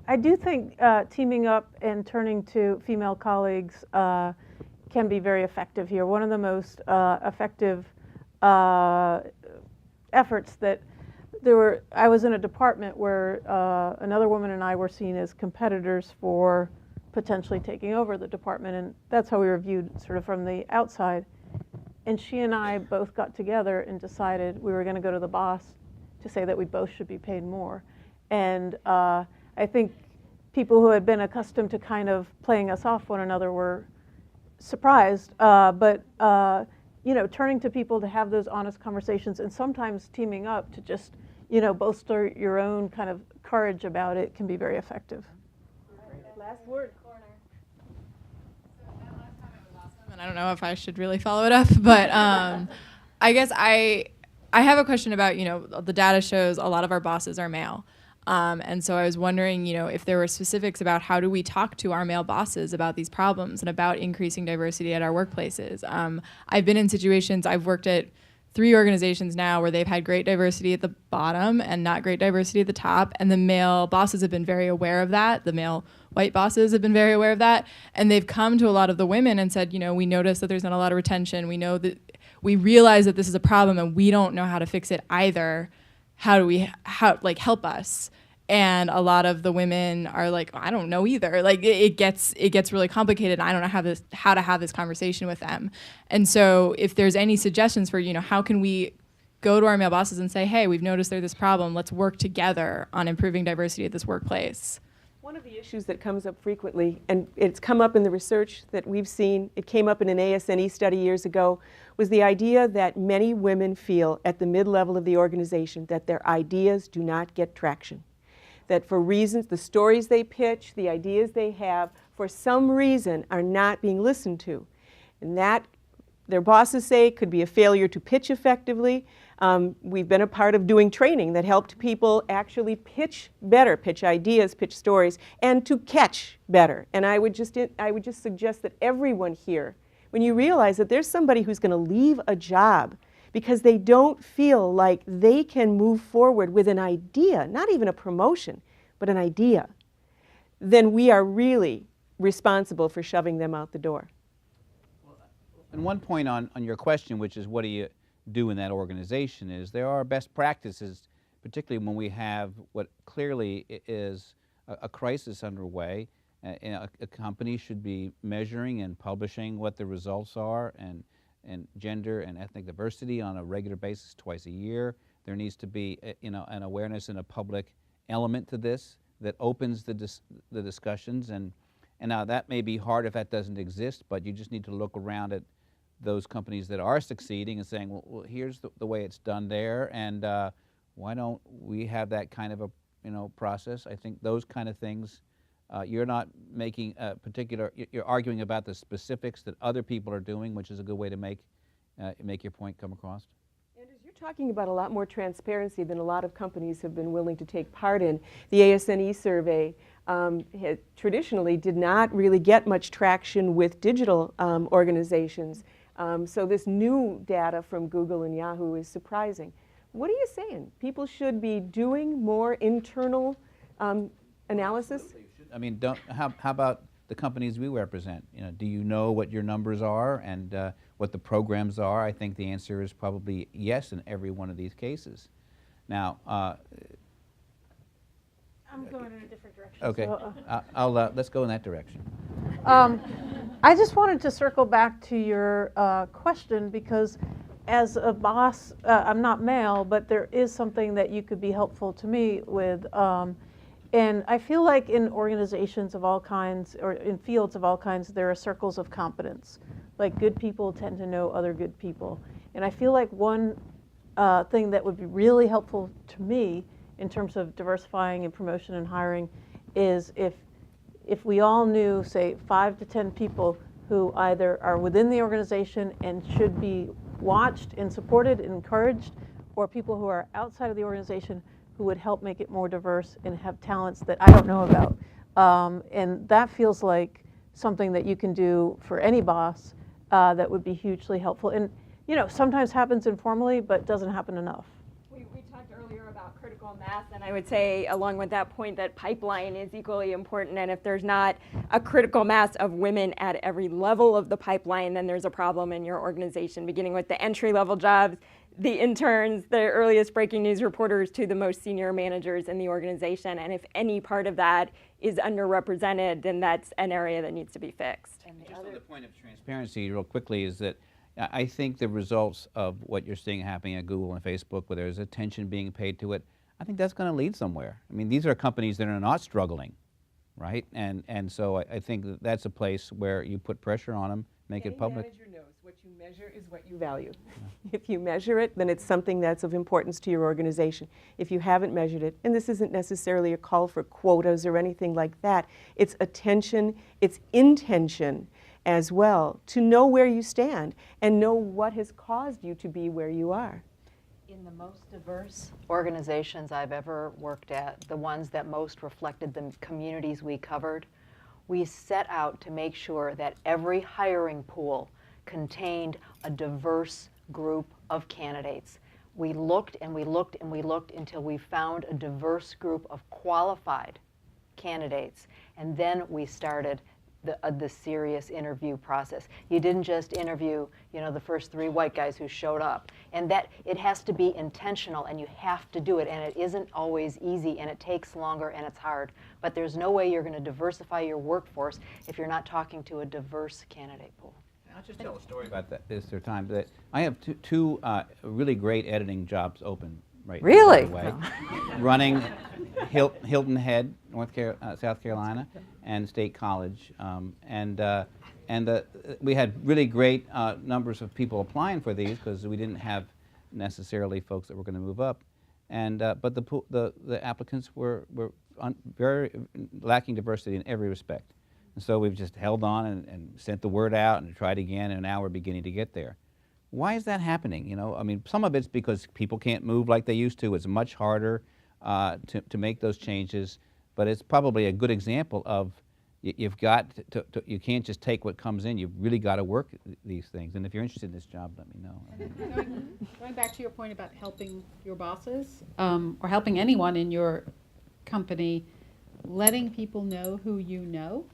I do think teaming up and turning to female colleagues can be very effective here. One of the most effective efforts that I was in a department where another woman and I were seen as competitors for potentially taking over the department, and that's how we were viewed sort of from the outside. And she and I both got together and decided we were going to go to the boss to say that we both should be paid more. And I think people who had been accustomed to kind of playing us off one another were surprised, but you know, turning to people to have those honest conversations and sometimes teaming up to just, you know, bolster your own kind of courage about it can be very effective. Last word. And I don't know if I should really follow it up, but I guess I have a question about, you know, the data shows a lot of our bosses are male. And so I was wondering, you know, if there were specifics about how do we talk to our male bosses about these problems and about increasing diversity at our workplaces. I've been in situations, I've worked at 3 organizations now where they've had great diversity at the bottom and not great diversity at the top, and the male bosses have been very aware of that. The male white bosses have been very aware of that, and they've come to a lot of the women and said, you know, we notice that there's not a lot of retention. We know that we realize that this is a problem and we don't know how to fix it either. Like help us? And a lot of the women are like, I don't know either. Like it gets really complicated. I don't know how to have this conversation with them. And so if there's any suggestions for, you know, how can we go to our male bosses and say, hey, we've noticed there's this problem. Let's work together on improving diversity at this workplace. One of the issues that comes up frequently, and it's come up in the research that we've seen, it came up in an ASNE study years ago, was the idea that many women feel at the mid-level of the organization that their ideas do not get traction. That for reasons, the stories they pitch, the ideas they have, for some reason are not being listened to. And that, their bosses say, could be a failure to pitch effectively. We've been a part of doing training that helped people actually pitch better, pitch ideas, pitch stories, and to catch better. And I would just suggest that everyone here, when you realize that there's somebody who's going to leave a job because they don't feel like they can move forward with an idea, not even a promotion, but an idea, then we are really responsible for shoving them out the door. And one point on your question, which is what do you do in that organization, is there are best practices, particularly when we have what clearly is a crisis underway. A company should be measuring and publishing what the results are and gender and ethnic diversity on a regular basis twice a year. There needs to be an awareness and a public element to this that opens the discussions. And now that may be hard if that doesn't exist, but you just need to look around at those companies that are succeeding and saying, well here's the way it's done there, and why don't we have that kind of a process? I think those kind of things, you're not making a particular, you're arguing about the specifics that other people are doing, which is a good way to make your point come across. Anders, you're talking about a lot more transparency than a lot of companies have been willing to take part in. The ASNE survey traditionally did not really get much traction with digital organizations. So this new data from Google and Yahoo is surprising. What are you saying? People should be doing more internal analysis? I mean, how about the companies we represent. Do you know what your numbers are and what the programs are? I think the answer is probably yes in every one of these cases. Now, I'm going in a different direction. okay, So, let's go in that direction. I just wanted to circle back to your question, because as a boss, I'm not male, but there is something that you could be helpful to me with. And I feel like in organizations of all kinds, or in fields of all kinds, there are circles of competence. Like, good people tend to know other good people. And I feel like one thing that would be really helpful to me in terms of diversifying and promotion and hiring is if we all knew, say, 5 to 10 people who either are within the organization and should be watched and supported and encouraged, or people who are outside of the organization who would help make it more diverse and have talents that I don't know about. And that feels like something that you can do for any boss that would be hugely helpful. And sometimes happens informally, but doesn't happen enough. We talked earlier about critical mass, and I would say along with that point that pipeline is equally important. And if there's not a critical mass of women at every level of the pipeline, then there's a problem in your organization, beginning with the entry-level jobs, the interns, the earliest breaking news reporters, to the most senior managers in the organization. And if any part of that is underrepresented, then that's an area that needs to be fixed. Just on the point of transparency, real quickly, is that I think the results of what you're seeing happening at Google and Facebook, where there's attention being paid to it, I think that's going to lead somewhere. I mean, these are companies that are not struggling, right? And so I think that's a place where you put pressure on them, make it public. Any manager knows what you measure is what you value. If you measure it, then it's something that's of importance to your organization. If you haven't measured it, and this isn't necessarily a call for quotas or anything like that, it's attention, it's intention as well, to know where you stand and know what has caused you to be where you are. In the most diverse organizations I've ever worked at, the ones that most reflected the communities we covered, we set out to make sure that every hiring pool contained a diverse group of candidates. We looked and we looked and we looked until we found a diverse group of qualified candidates, and then we started the serious interview process. You didn't just interview, the first 3 white guys who showed up. And that it has to be intentional, and you have to do it, and it isn't always easy, and it takes longer, and it's hard. But there's no way you're going to diversify your workforce if you're not talking to a diverse candidate pool. I'll just tell a story about that. Is there time? That I have two really great editing jobs open right really? now, by the way. Running Hilton Head, South Carolina, and State College. We had really great numbers of people applying for these because we didn't have necessarily folks that were going to move up. But the applicants were very lacking diversity in every respect. And so we've just held on and sent the word out and tried again, and now we're beginning to get there. Why is that happening? I mean, some of it's because people can't move like they used to. It's much harder to make those changes, but it's probably a good example of you've got you can't just take what comes in. You've really got to work these things. And if you're interested in this job, let me know. Going back to your point about helping your bosses, or helping anyone in your company, letting people know who you know.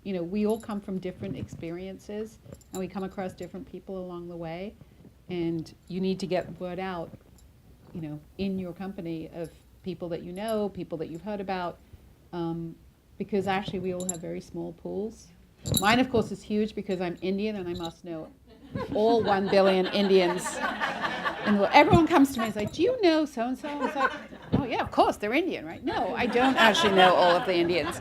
We all come from different experiences, and we come across different people along the way, and you need to get word out, in your company of people that you know, people that you've heard about, because actually we all have very small pools. Mine, of course, is huge because I'm Indian, and I must know all 1 billion Indians. And everyone comes to me and is like, do you know so-and-so? And it's like, oh, yeah, of course, they're Indian, right? No, I don't actually know all of the Indians.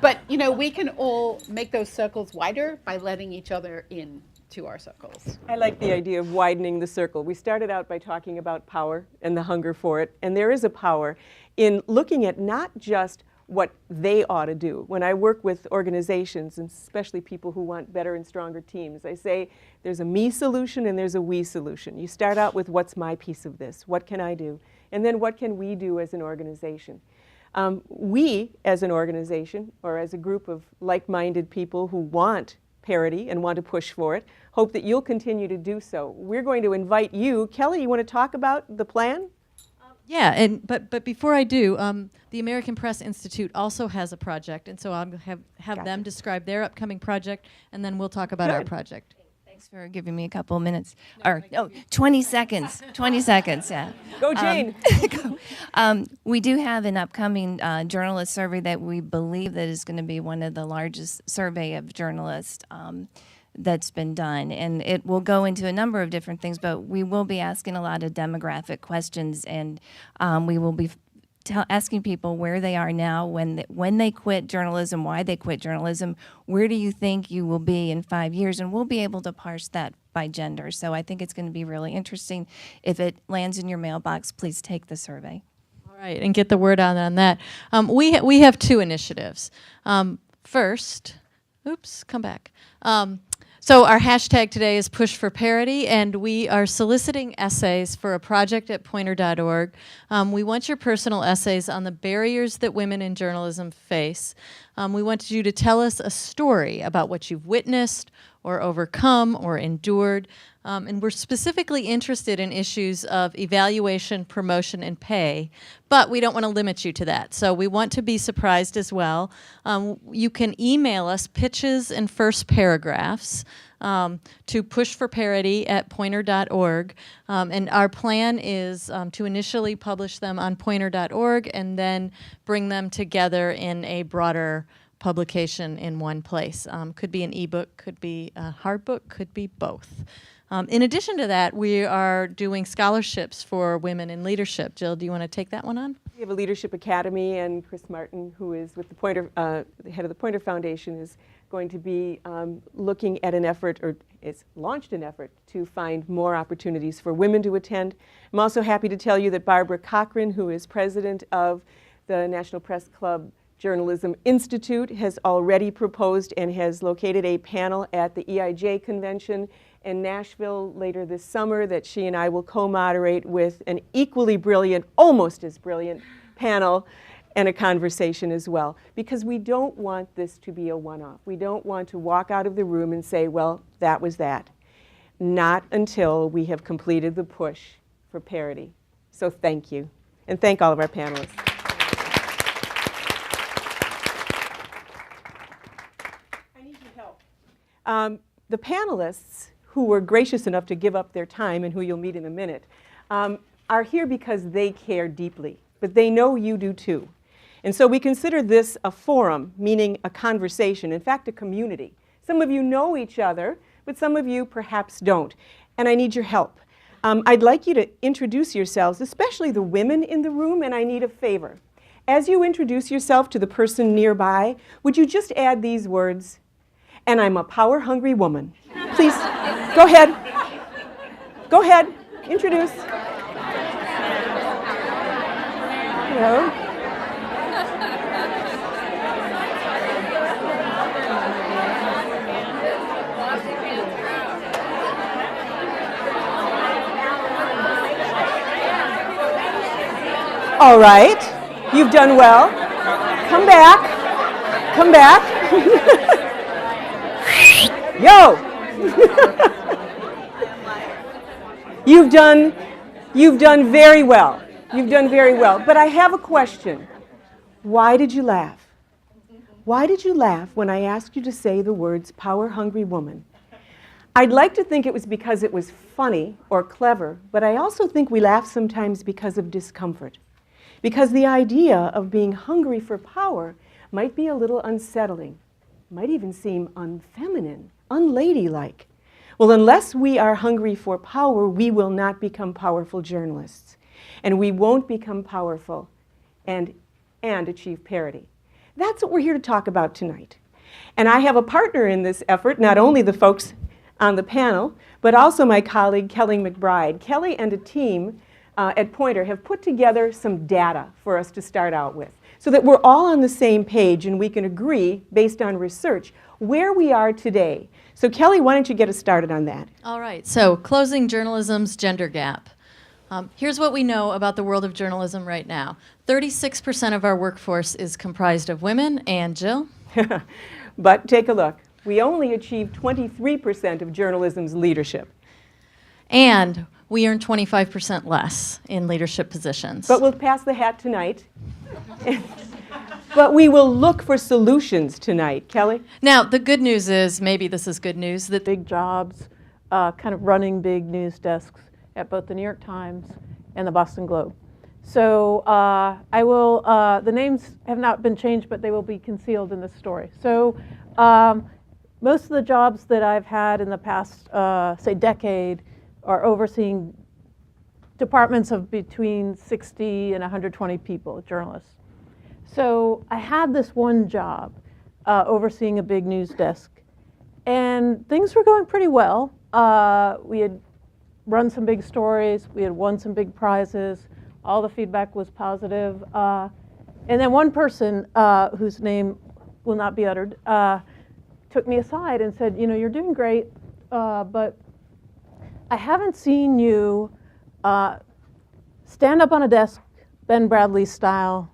But, we can all make those circles wider by letting each other in to our circles. I like the idea of widening the circle. We started out by talking about power and the hunger for it, and there is a power in looking at not just what they ought to do. When I work with organizations, and especially people who want better and stronger teams, I say there's a me solution and there's a we solution. You start out with what's my piece of this, what can I do, and then what can we do as an organization. We, as an organization, or as a group of like-minded people who want parity and want to push for it, hope that you'll continue to do so. We're going to invite you. Kelly, you want to talk about the plan? Yeah, but before I do, the American Press Institute also has a project, and so I'll have them describe their upcoming project, and then we'll talk about our project. Thanks for giving me a couple minutes. 20 seconds. 20 seconds, yeah. Go, Jane. We do have an upcoming journalist survey that we believe that is going to be one of the largest survey of journalists that's been done. And it will go into a number of different things, but we will be asking a lot of demographic questions, and we will be asking people where they are now, when they quit journalism, why they quit journalism, where do you think you will be in 5 years, and we'll be able to parse that by gender. So I think it's going to be really interesting. If it lands in your mailbox, please take the survey. All right, and get the word out on that. We have two initiatives. First, come back. So our hashtag today is Push for Parity, and we are soliciting essays for a project at Poynter.org. We want your personal essays on the barriers that women in journalism face. We want you to tell us a story about what you've witnessed or overcome or endured. And we're specifically interested in issues of evaluation, promotion, and pay, but we don't want to limit you to that. So we want to be surprised as well. You can email us pitches and first paragraphs to pushforparity@poynter.org. And our plan is to initially publish them on poynter.org and then bring them together in a broader publication in one place. Could be an ebook, could be a hard book, could be both. In addition to that, we are doing scholarships for women in leadership. Jill, do you want to take that one on? We have a leadership academy, and Chris Martin, who is with the Poynter, the head of the Poynter Foundation, is going to be looking at an effort, or it's launched an effort, to find more opportunities for women to attend. I'm also happy to tell you that Barbara Cochran, who is president of the National Press Club Journalism Institute, has already proposed and has located a panel at the EIJ convention in Nashville later this summer that she and I will co-moderate with an equally brilliant, almost as brilliant panel and a conversation as well. Because we don't want this to be a one-off. We don't want to walk out of the room and say, well, that was that. Not until we have completed the push for parity. So thank you. And thank all of our panelists. I need your help. The panelists, who were gracious enough to give up their time and who you'll meet in a minute, are here because they care deeply, but they know you do too. And so we consider this a forum, meaning a conversation, in fact, a community. Some of you know each other, but some of you perhaps don't. And I need your help. I'd like you to introduce yourselves, especially the women in the room, and I need a favor. As you introduce yourself to the person nearby, would you just add these words? And I'm a power-hungry woman. Please, go ahead. Go ahead, introduce. Hello. All right, you've done well. Come back. Come back. Yo! You've done very well. You've done very well. But I have a question. Why did you laugh? Why did you laugh when I asked you to say the words power-hungry woman? I'd like to think it was because it was funny or clever, but I also think we laugh sometimes because of discomfort. Because the idea of being hungry for power might be a little unsettling, might even seem unfeminine, unladylike. Well, unless we are hungry for power, we will not become powerful journalists. And we won't become powerful and achieve parity. That's what we're here to talk about tonight. And I have a partner in this effort, not only the folks on the panel, but also my colleague, Kelly McBride. Kelly and a team at Poynter have put together some data for us to start out with, so that we're all on the same page and we can agree, based on research, where we are today. So Kelly, why don't you get us started on that? All right, so closing journalism's gender gap. Here's what we know about the world of journalism right now. 36% of our workforce is comprised of women, and Jill? But take a look. We only achieved 23% of journalism's leadership. And we earn 25% less in leadership positions. But we'll pass the hat tonight. But we will look for solutions tonight. Kelly? Now, the good news is, maybe this is good news, that big jobs, kind of running big news desks at both the New York Times and the Boston Globe. So I will, the names have not been changed, but they will be concealed in this story. So most of the jobs that I've had in the past, say, decade are overseeing departments of between 60 and 120 people, journalists. So I had this one job overseeing a big news desk, and things were going pretty well. We had run some big stories, we had won some big prizes, all the feedback was positive. And then one person, whose name will not be uttered, took me aside and said, you know, you're doing great, but I haven't seen you stand up on a desk, Ben Bradley style,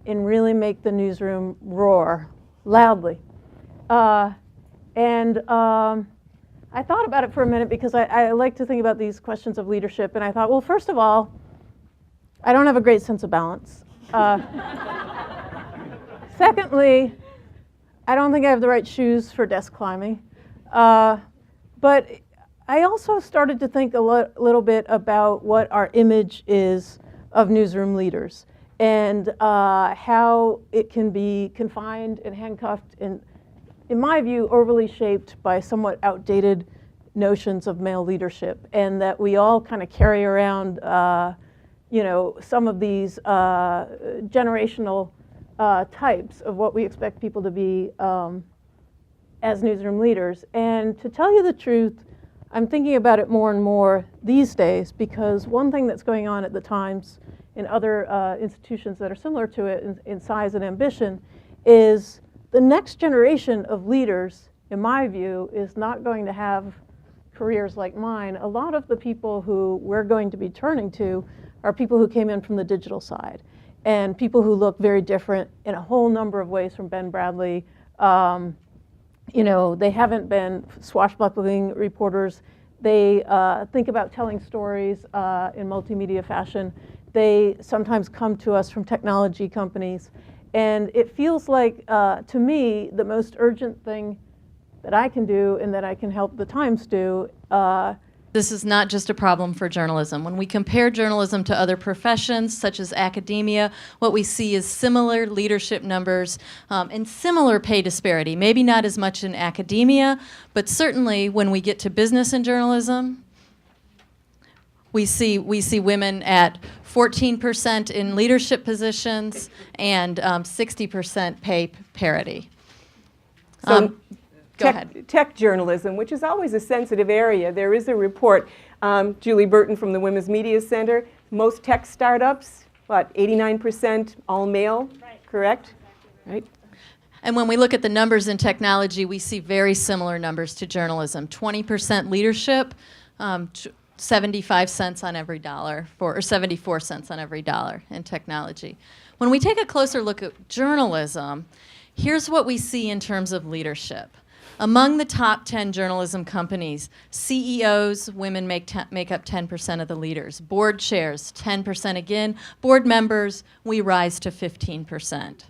and really make the newsroom roar loudly. I thought about it for a minute because I like to think about these questions of leadership, and I thought, well, first of all, I don't have a great sense of balance. Secondly, I don't think I have the right shoes for desk climbing. But I also started to think a little bit about what our image is of newsroom leaders, and how it can be confined and handcuffed and, in my view, overly shaped by somewhat outdated notions of male leadership, and that we all kind of carry around you know, some of these generational types of what we expect people to be as newsroom leaders. And to tell you the truth, I'm thinking about it more and more these days, because one thing that's going on at the Times and other institutions that are similar to it in size and ambition is the next generation of leaders, in my view, is not going to have careers like mine. A lot of the people who we're going to be turning to are people who came in from the digital side, and people who look very different in a whole number of ways from Ben Bradley. You know, they haven't been swashbuckling reporters. They think about telling stories in multimedia fashion. They sometimes come to us from technology companies. And it feels like, to me, the most urgent thing that I can do and that I can help the Times do. This is not just a problem for journalism. When we compare journalism to other professions, such as academia, what we see is similar leadership numbers and similar pay disparity. Maybe not as much in academia, but certainly when we get to business and journalism, we see women at 14% in leadership positions and 60% pay parity. Go ahead. Tech journalism, which is always a sensitive area. There is a report, Julie Burton from the Women's Media Center, most tech startups, what, 89% all male, correct? Right. And when we look at the numbers in technology, we see very similar numbers to journalism. 20% leadership, 75 cents on every dollar, or 74 cents on every dollar in technology. When we take a closer look at journalism, here's what we see in terms of leadership. Among the top 10 journalism companies, CEOs, women make up 10% of the leaders. Board chairs, 10% again. Board members, we rise to 15%.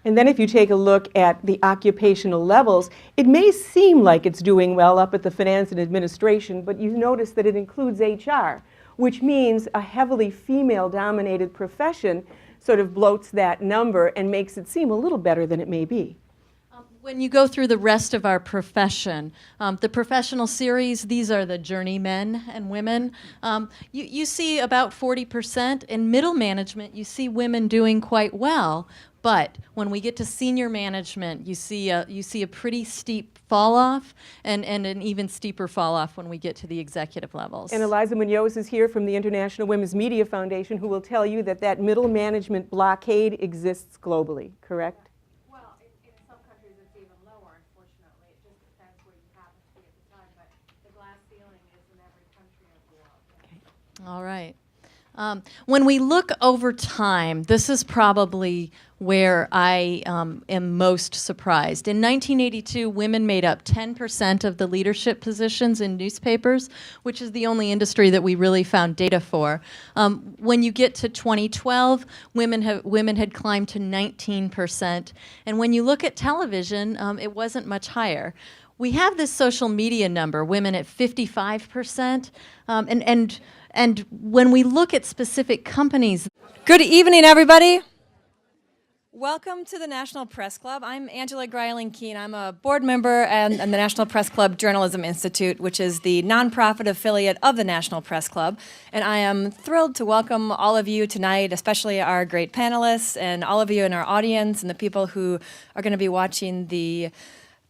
And then if you take a look at the occupational levels, it may seem like it's doing well up at the finance and administration, but you notice that it includes HR, which means a heavily female-dominated profession sort of bloats that number and makes it seem a little better than it may be. When you go through the rest of our profession, the professional series, these are the journeymen and women. You see about 40%. In middle management, you see women doing quite well. But when we get to senior management, you see a pretty steep fall off, and an even steeper fall off when we get to the executive levels. And Eliza Munoz is here from the International Women's Media Foundation, who will tell you that that middle management blockade exists globally, correct? All right. When we look over time, this is probably where I am most surprised. In 1982, women made up 10% of the leadership positions in newspapers, which is the only industry that we really found data for. When you get to 2012, women had climbed to 19%. And when you look at television, it wasn't much higher. We have this social media number, women at 55%, and when we look at specific companies. Good evening, everybody. Welcome to the National Press Club. I'm Angela Greiling-Keene. I'm a board member and the National Press Club Journalism Institute, which is the nonprofit affiliate of the National Press Club. And I am thrilled to welcome all of you tonight, especially our great panelists and all of you in our audience and the people who are going to be watching the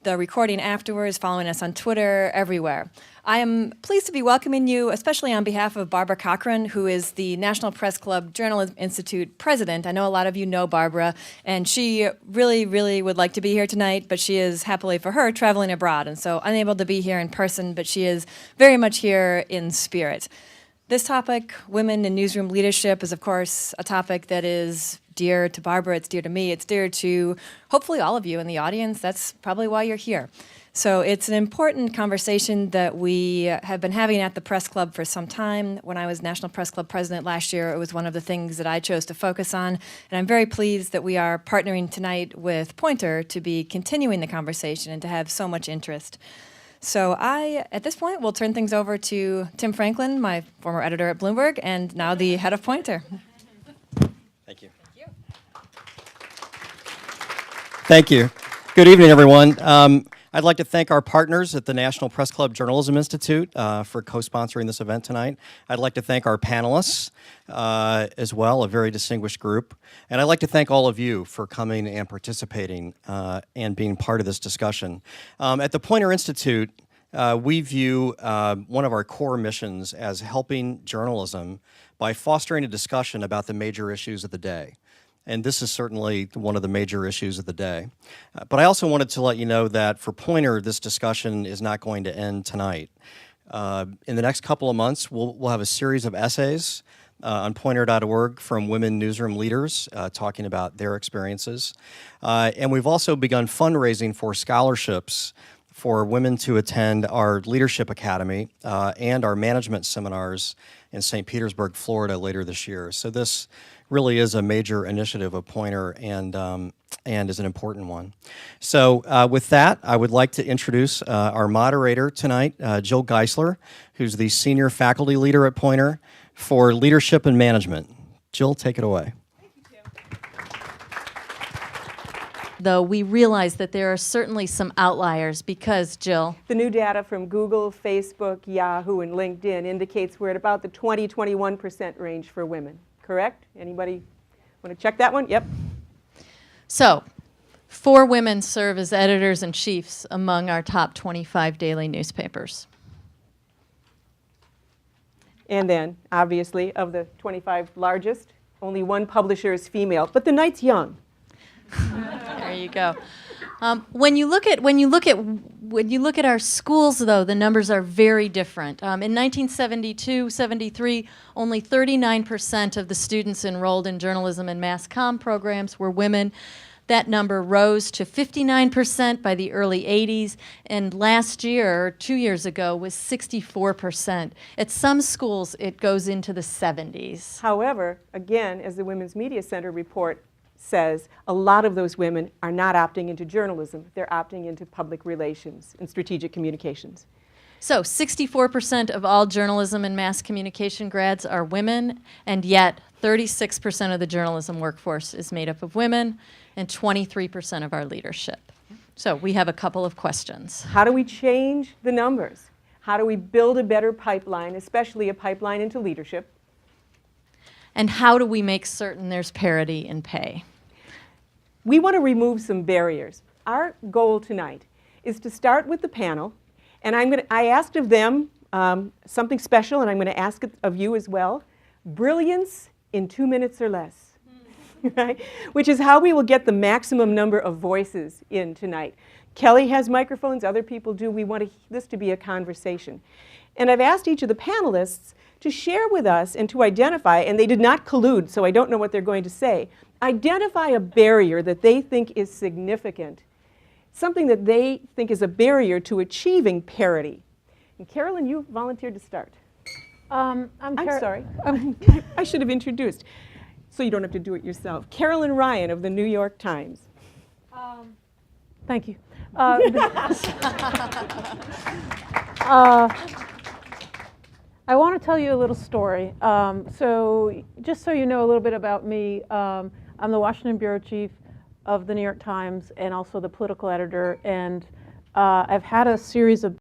recording afterwards, following us on Twitter, everywhere. I am pleased to be welcoming you, especially on behalf of Barbara Cochran, who is the National Press Club Journalism Institute president. I know a lot of you know Barbara, and she really, really would like to be here tonight, but she is, happily for her, traveling abroad, and so unable to be here in person, but she is very much here in spirit. This topic, women in newsroom leadership, is of course a topic that is dear to Barbara, it's dear to me, it's dear to hopefully all of you in the audience. That's probably why you're here. So it's an important conversation that we have been having at the Press Club for some time. When I was National Press Club president last year, it was one of the things that I chose to focus on. And I'm very pleased that we are partnering tonight with Poynter to be continuing the conversation and to have so much interest. So at this point, will turn things over to Tim Franklin, my former editor at Bloomberg, and now the head of Poynter. Thank you. Thank you. Good evening, everyone. I'd like to thank our partners at the National Press Club Journalism Institute for co-sponsoring this event tonight. I'd like to thank our panelists as well, a very distinguished group. And I'd like to thank all of you for coming and participating and being part of this discussion. At the Poynter Institute, we view one of our core missions as helping journalism by fostering a discussion about the major issues of the day. And this is certainly one of the major issues of the day. But I also wanted to let you know that for Poynter, this discussion is not going to end tonight. In the next couple of months, we'll have a series of essays on Poynter.org from women newsroom leaders talking about their experiences. And we've also begun fundraising for scholarships for women to attend our Leadership Academy and our management seminars in St. Petersburg, Florida later this year. So this really is a major initiative of Poynter and is an important one. So with that, I would like to introduce our moderator tonight, Jill Geisler, who's the senior faculty leader at Poynter for leadership and management. Jill, take it away. Though we realize that there are certainly some outliers because, Jill. The new data from Google, Facebook, Yahoo, and LinkedIn indicates we're at about the 20-21% range for women. Correct? Anybody want to check that one? Yep. So, 4 women serve as editors-in-chiefs among our top 25 daily newspapers. And then, obviously, of the 25 largest, only 1 publisher is female, but the night's young. There you go. When you look at our schools, though, the numbers are very different. In 1972-73, only 39% of the students enrolled in journalism and mass comm programs were women. That number rose to 59% by the early 80s, and last year, or 2 years ago, was 64%. At some schools, it goes into the 70s. However, again, as the Women's Media Center report says, a lot of those women are not opting into journalism. They're opting into public relations and strategic communications. So 64% of all journalism and mass communication grads are women, and yet 36% of the journalism workforce is made up of women, and 23% of our leadership. So we have a couple of questions. How do we change the numbers? How do we build a better pipeline, especially a pipeline into leadership? And how do we make certain there's parity in pay? We want to remove some barriers. Our goal tonight is to start with the panel, and I asked of them something special, and I'm going to ask it of you as well. Brilliance in 2 minutes or less, right? Which is how we will get the maximum number of voices in tonight. Kelly has microphones, other people do. We want this to be a conversation. And I've asked each of the panelists to share with us and to identify, and they did not collude, so I don't know what they're going to say, identify a barrier that they think is significant, something that they think is a barrier to achieving parity. And Carolyn, you volunteered to start. I'm sorry. I should have introduced, so you don't have to do it yourself. Carolyn Ryan of the New York Times. Thank you. I want to tell you a little story. So just so you know a little bit about me, I'm the Washington bureau chief of the New York Times and also the political editor. And I've had a series of